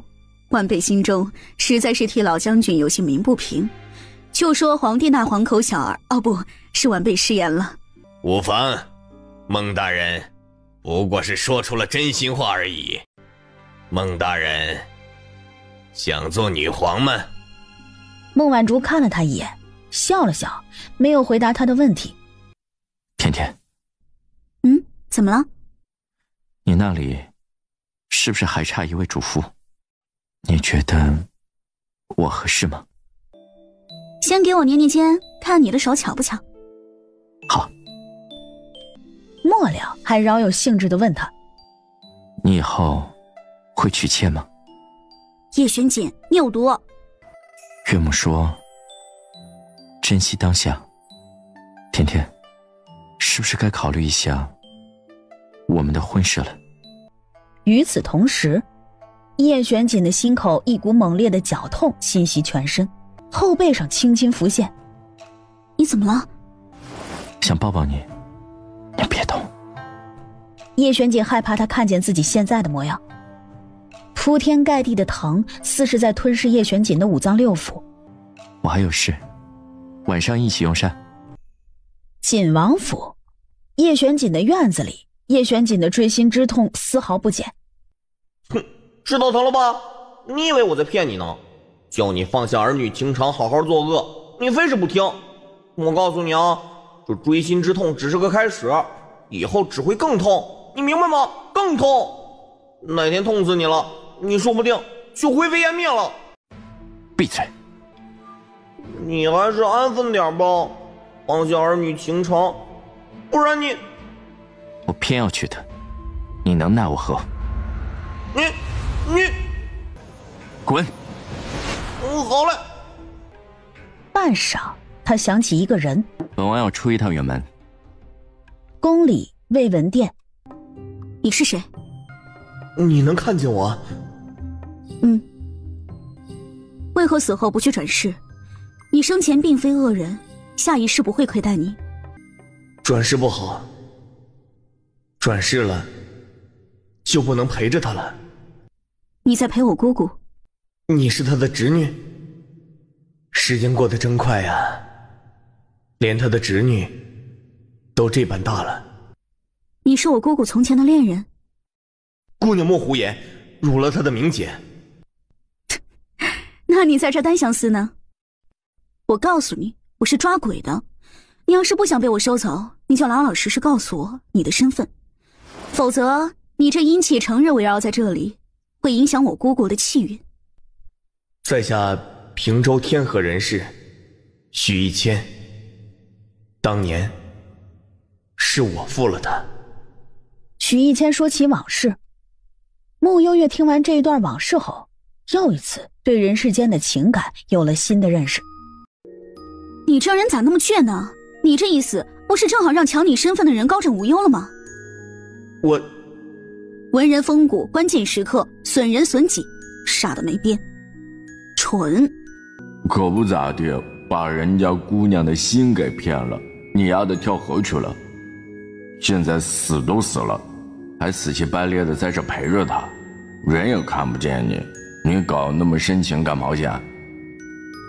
晚辈心中实在是替老将军有些鸣不平。就说皇帝那黄口小儿，哦不是晚辈失言了。无妨，孟大人不过是说出了真心话而已。孟大人想做女皇吗？孟晚竹看了他一眼，笑了笑，没有回答他的问题。甜甜，怎么了？你那里是不是还差一位主夫？你觉得我合适吗？先给我捏捏肩，看你的手巧不巧。好。末了还饶有兴致地问他：你以后会娶妾吗？叶玄锦，你有毒。岳母说珍惜当下，甜甜，是不是该考虑一下我们的婚事了？与此同时，叶玄锦的心口一股猛烈的绞痛侵袭全身，后背上青筋浮现。你怎么了？想抱抱你，你别动。叶玄锦害怕他看见自己现在的模样，铺天盖地的疼似是在吞噬叶玄锦的五脏六腑。我还有事，晚上一起用膳。锦王府，叶玄锦的院子里，叶玄锦的锥心之痛丝毫不减。哼，知道疼了吧？你以为我在骗你呢？叫你放下儿女情长，好好作恶，你非是不听。我告诉你啊，这锥心之痛只是个开始，以后只会更痛，你明白吗？更痛，哪天痛死你了，你说不定就灰飞烟灭了。闭嘴！你还是安分点吧，放下儿女情长，不然你……我偏要娶她，你能奈我何？你滚！好嘞。半晌，他想起一个人。本王要出一趟远门。宫里魏文殿。你是谁？你能看见我？为何死后不去转世？你生前并非恶人，下一世不会亏待你。转世不好，转世了就不能陪着他了。你在陪我姑姑？你是他的侄女？时间过得真快呀，连他的侄女都这般大了。你是我姑姑从前的恋人。姑娘莫胡言，辱了她的名节。那你在这单相思呢？我告诉你，我是抓鬼的。你要是不想被我收走，你就老老实实告诉我你的身份，否则你这阴气成日围绕在这里，会影响我姑姑的气运。在下平州天河人士许一谦，当年是我负了他。许一谦说起往事，穆幽月听完这一段往事后，又一次对人世间的情感有了新的认识。你这人咋那么倔呢？你这意思不是正好让抢你身份的人高枕无忧了吗？我文人风骨，关键时刻损人损己，傻得没边，蠢。可不咋的，把人家姑娘的心给骗了，你丫的跳河去了。现在死都死了，还死乞白咧的在这陪着他，人也看不见你，你搞那么深情干毛线？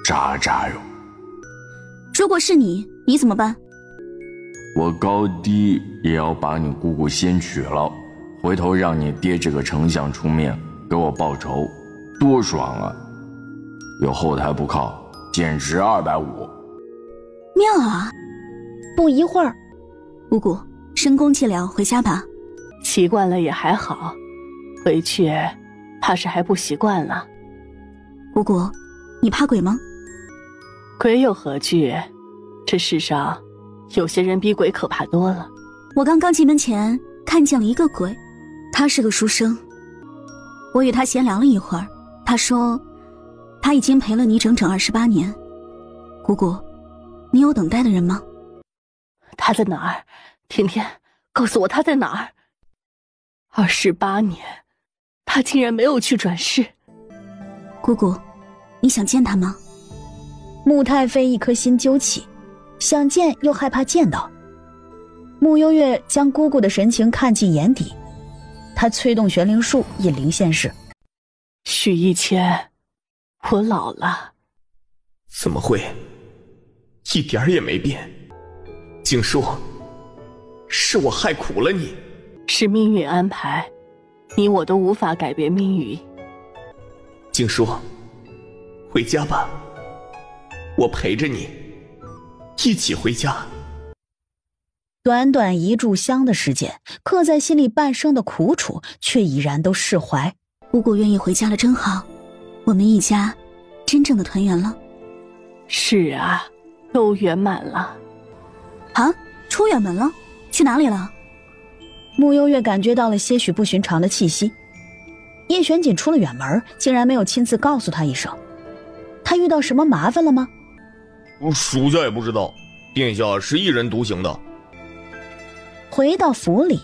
渣渣哟！如果是你，你怎么办？我高低也要把你姑姑先娶了，回头让你爹这个丞相出面给我报仇，多爽啊！有后台不靠，简直250。妙啊！不一会儿，姑姑深宫寂寥，回家吧。习惯了也还好，回去怕是还不习惯了。姑姑，你怕鬼吗？鬼有何惧？这世上有些人比鬼可怕多了。我刚刚进门前看见了一个鬼，他是个书生。我与他闲聊了一会儿，他说他已经陪了你整整28年。姑姑，你有等待的人吗？他在哪儿？甜甜，告诉我他在哪儿？28年，他竟然没有去转世。姑姑，你想见他吗？穆太妃一颗心揪起，想见又害怕见到。穆幽月将姑姑的神情看进眼底，她催动玄灵术引灵现世。许一谦，我老了。怎么会？一点儿也没变。静书，是我害苦了你。是命运安排，你我都无法改变命运。静书，回家吧，我陪着你，一起回家。短短一炷香的时间，刻在心里半生的苦楚，却已然都释怀。姑姑愿意回家了，真好，我们一家真正的团圆了。是啊，都圆满了。啊，出远门了？去哪里了？穆幽月感觉到了些许不寻常的气息。叶玄锦出了远门，竟然没有亲自告诉他一声。他遇到什么麻烦了吗？属下也不知道，殿下是一人独行的。回到府里，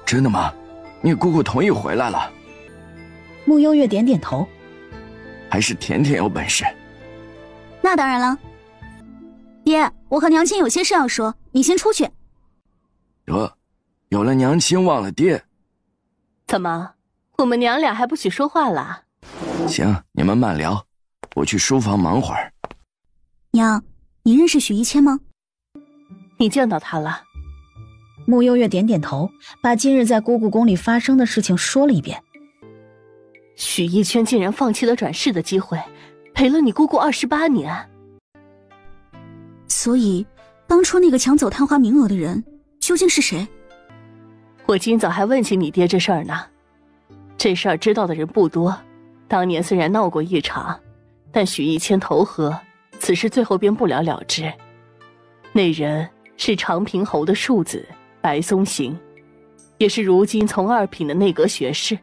真的吗？你姑姑同意回来了？穆幽月点点头。还是甜甜有本事。那当然了。爹，我和娘亲有些事要说，你先出去。得，有了娘亲忘了爹。怎么，我们娘俩还不许说话了？行，你们慢聊，我去书房忙会儿。娘，你认识许一谦吗？你见到他了？穆幽月点点头，把今日在姑姑宫里发生的事情说了一遍。许一谦竟然放弃了转世的机会，陪了你姑姑28年。所以，当初那个抢走探花名额的人究竟是谁？我今早还问起你爹这事儿呢。这事儿知道的人不多，当年虽然闹过一场，但许一谦投河，此事最后便不了了之。那人是长平侯的庶子白松行，也是如今从2品的内阁学士。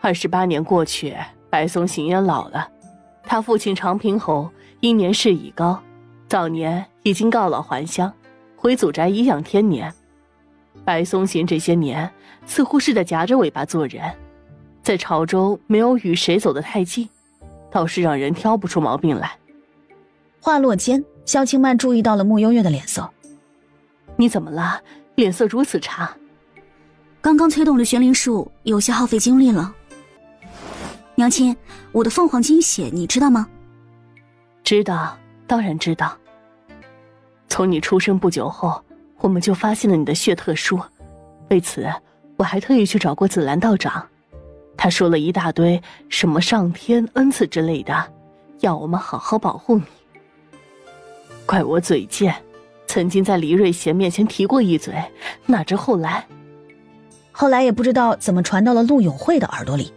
28年过去，白松行也老了，他父亲长平侯因年事已高，早年已经告老还乡，回祖宅颐养天年。白松行这些年似乎是在夹着尾巴做人，在朝中没有与谁走得太近，倒是让人挑不出毛病来。话落间，萧清曼注意到了穆幽月的脸色。你怎么了？脸色如此差。刚刚催动了玄灵术，有些耗费精力了。娘亲，我的凤凰金血你知道吗？知道，当然知道。从你出生不久后，我们就发现了你的血特殊，为此我还特意去找过紫兰道长，他说了一大堆什么上天恩赐之类的，要我们好好保护你。怪我嘴贱，曾经在黎瑞贤面前提过一嘴，哪知后来也不知道怎么传到了陆永慧的耳朵里。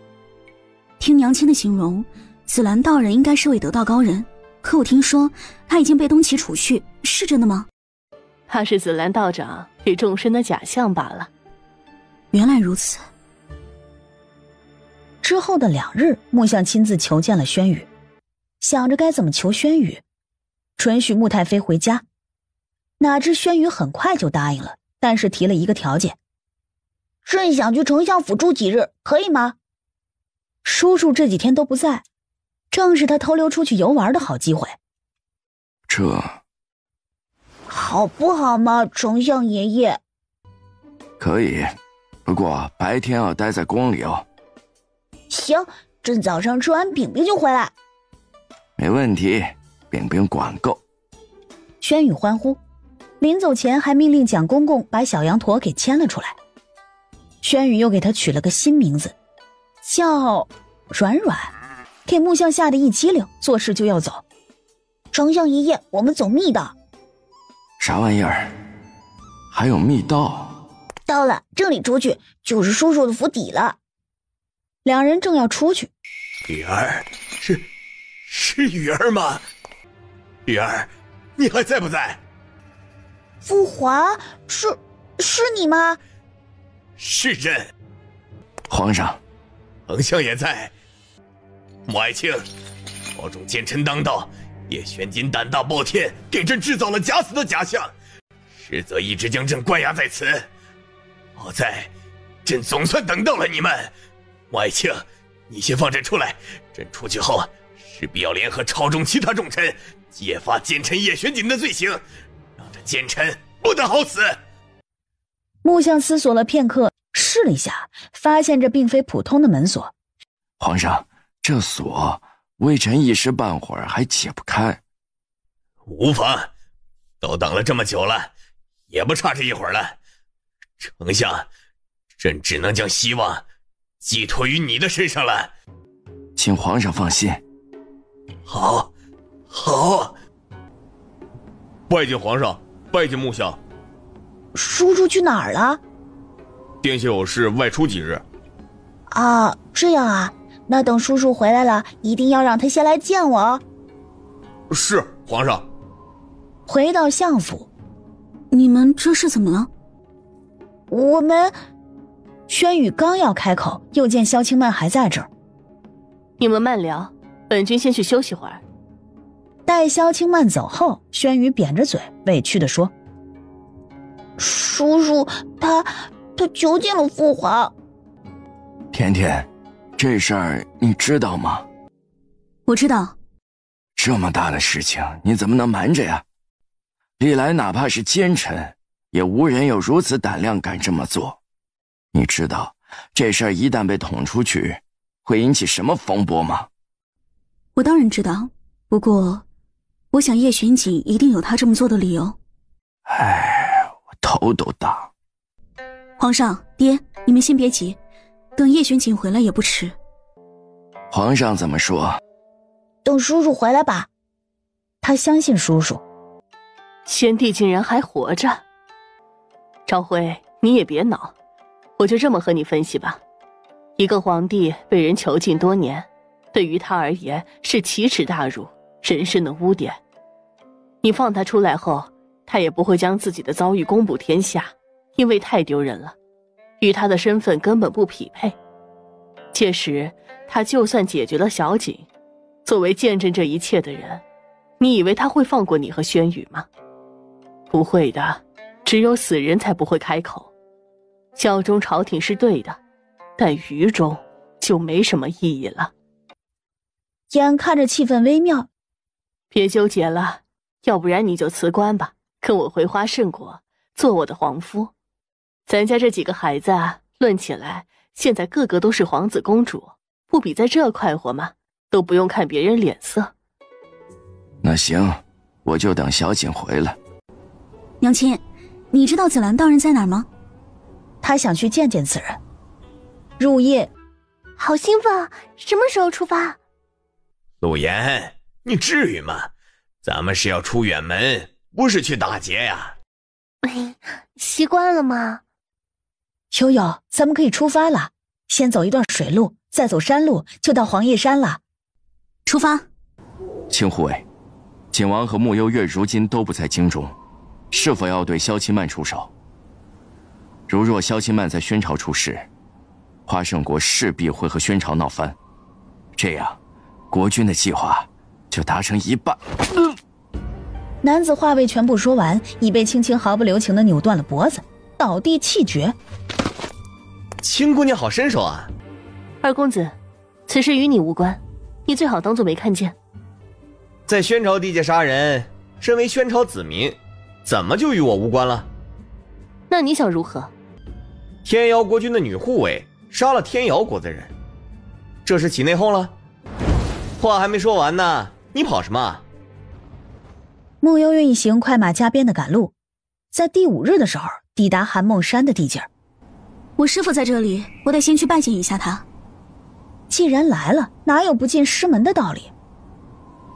听娘亲的形容，紫兰道人应该是位得道高人，可我听说他已经被东岐处去，是真的吗？他是紫兰道长给众生的假象罢了。原来如此。之后的2日，木相亲自求见了轩宇，想着该怎么求轩宇，准许穆太妃回家。哪知轩宇很快就答应了，但是提了一个条件：朕想去丞相府住几日，可以吗？叔叔这几天都不在，正是他偷溜出去游玩的好机会。这好不好嘛，丞相爷爷？可以，不过白天要待在宫里哦。行，朕早上吃完饼饼就回来。没问题，饼饼管够。轩宇欢呼，临走前还命令蒋公公把小羊驼给牵了出来。轩宇又给他取了个新名字，叫软软，给木相吓得一激灵，做事就要走。丞相爷爷，我们走密道。啥玩意儿？还有密道？到了，这里出去就是叔叔的府邸了。2人正要出去，雨儿，是雨儿吗？雨儿，你还在不在？父皇，是你吗？是朕。皇上，丞相也在。穆爱卿，朝中奸臣当道，叶玄锦胆大包天，给朕制造了假死的假象，实则一直将朕关押在此。好在朕总算等到了你们。穆爱卿，你先放朕出来，朕出去后势必要联合朝中其他重臣，揭发奸臣叶玄锦的罪行，让这奸臣不得好死。木相思索了片刻，试了一下，发现这并非普通的门锁。皇上，这锁微臣一时半会儿还解不开。无妨，都等了这么久了，也不差这一会儿了。丞相，朕只能将希望寄托于你的身上了。请皇上放心。好，拜见皇上，拜见木相。叔叔去哪儿了？殿下有事外出几日。啊，这样啊，那等叔叔回来了，一定要让他先来见我哦。是，皇上。回到相府，你们这是怎么了？我们……轩宇刚要开口，又见萧清曼还在这儿。你们慢聊，本君先去休息会儿。待萧清曼走后，轩宇扁着嘴，委屈地说：“叔叔，他求见了父皇。”甜甜，这事儿你知道吗？我知道。这么大的事情，你怎么能瞒着呀？历来哪怕是奸臣，也无人有如此胆量敢这么做。你知道这事儿一旦被捅出去，会引起什么风波吗？我当然知道，不过我想叶玄锦一定有他这么做的理由。我头都大。皇上，爹，你们先别急，等叶玄锦回来也不迟。皇上怎么说？等叔叔回来吧。他相信叔叔。先帝竟然还活着。朝晖，你也别恼，我就这么和你分析吧。一个皇帝被人囚禁多年，对于他而言是奇耻大辱，人生的污点。你放他出来后，他也不会将自己的遭遇公布天下，因为太丢人了，与他的身份根本不匹配。届时他就算解决了小景，作为见证这一切的人，你以为他会放过你和轩宇吗？不会的，只有死人才不会开口。效忠朝廷是对的，但于中就没什么意义了。眼看着气氛微妙，别纠结了，要不然你就辞官吧，跟我回花圣国，做我的皇夫。咱家这几个孩子啊，论起来，现在个个都是皇子公主，不比在这快活吗？都不用看别人脸色。那行，我就等小景回来。娘亲，你知道紫兰道人在哪儿吗？他想去见见此人。入夜，好兴奋啊！什么时候出发？陆言，你至于吗？咱们是要出远门，不是去打劫呀。习惯了吗？悠悠，咱们可以出发了。先走一段水路，再走山路，就到黄叶山了。出发。秦护卫，景王和穆幽月如今都不在京中，是否要对萧钦曼出手？如若萧钦曼在宣朝出事，花胜国势必会和宣朝闹翻，这样国君的计划就达成一半。男子话未全部说完，已被青青毫不留情地扭断了脖子，倒地气绝。青姑娘好身手啊！二公子，此事与你无关，你最好当作没看见。在宣朝地界杀人，身为宣朝子民，怎么就与我无关了？那你想如何？天瑶国君的女护卫杀了天瑶国的人，这是起内讧了？话还没说完呢，你跑什么？穆幽月一行快马加鞭的赶路，在第5日的时候抵达韩梦山的地界。我师父在这里，我得先去拜见一下他。既然来了，哪有不进师门的道理？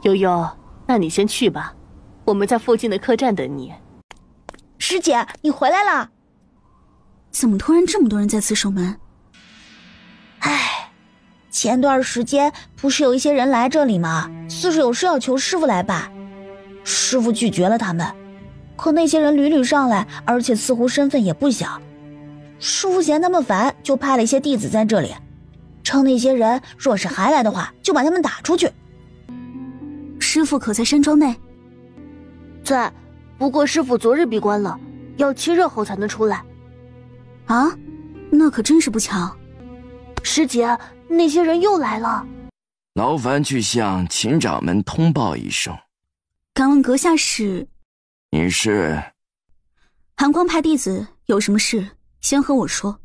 悠悠，那你先去吧，我们在附近的客栈等你。师姐，你回来了。怎么突然这么多人在此守门？唉，前段时间不是有一些人来这里吗？似是有事要求师父来拜，师父拒绝了他们。可那些人屡屡上来，而且似乎身份也不小。师父嫌他们烦，就派了一些弟子在这里，称那些人若是还来的话，就把他们打出去。师父可在山庄内？在，不过师父昨日闭关了，要7日后才能出来。啊，那可真是不巧。师姐，那些人又来了。劳烦去向秦掌门通报一声。敢问阁下是？你是？寒光派弟子，有什么事先和我说。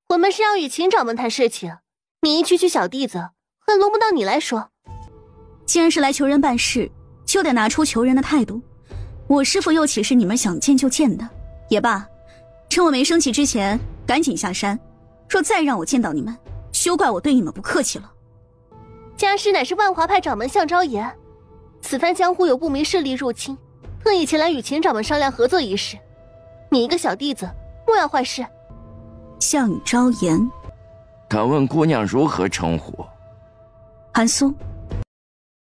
我们是要与秦掌门谈事情，你一区区小弟子，还轮不到你来说。既然是来求人办事，就得拿出求人的态度。我师父又岂是你们想见就见的？也罢，趁我没生气之前，赶紧下山。若再让我见到你们，休怪我对你们不客气了。家师乃是万华派掌门向昭言，此番江湖有不明势力入侵，特意前来与秦掌门商量合作一事。你一个小弟子，莫要坏事。向昭言，敢问姑娘如何称呼？韩苏。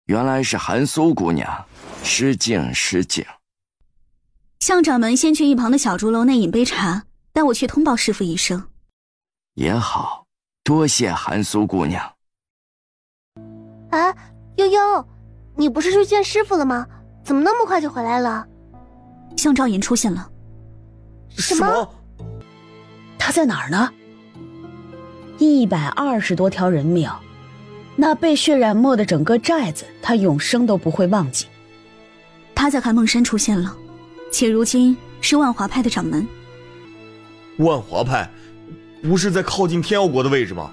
原来是韩苏姑娘，失敬失敬。向掌门先去一旁的小竹楼内饮杯茶，带我去通报师父一声。也好，多谢韩苏姑娘。哎，悠悠，你不是去见师父了吗？怎么那么快就回来了？向昭言出现了。什么？他在哪儿呢？120多条人命，那被血染没的整个寨子，他永生都不会忘记。他在寒梦山出现了，且如今是万华派的掌门。万华派不是在靠近天瑶国的位置吗？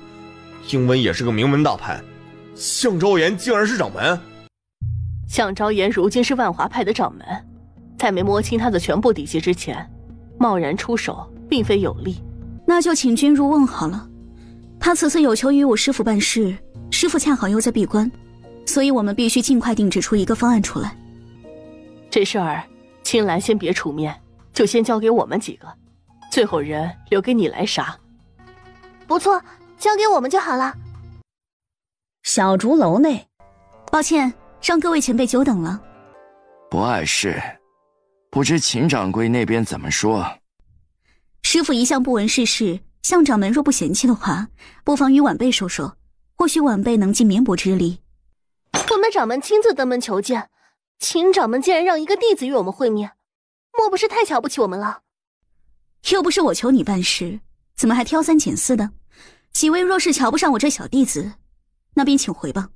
听闻也是个名门大派，向昭言竟然是掌门。向昭言如今是万华派的掌门，在没摸清他的全部底细之前，贸然出手并非有利。那就请君入瓮好了。他此次有求于我师父办事，师父恰好又在闭关，所以我们必须尽快定制出一个方案出来。这事儿青兰先别出面，就先交给我们几个，最后人留给你来杀。不错，交给我们就好了。小竹楼内，抱歉，让各位前辈久等了。不碍事，不知秦掌柜那边怎么说？师父一向不闻世事，向掌门若不嫌弃的话，不妨与晚辈说说，或许晚辈能尽绵薄之力。我们掌门亲自登门求见，秦掌门竟然让一个弟子与我们会面，莫不是太瞧不起我们了？又不是我求你办事，怎么还挑三拣四的？几位若是瞧不上我这小弟子，那便请回吧。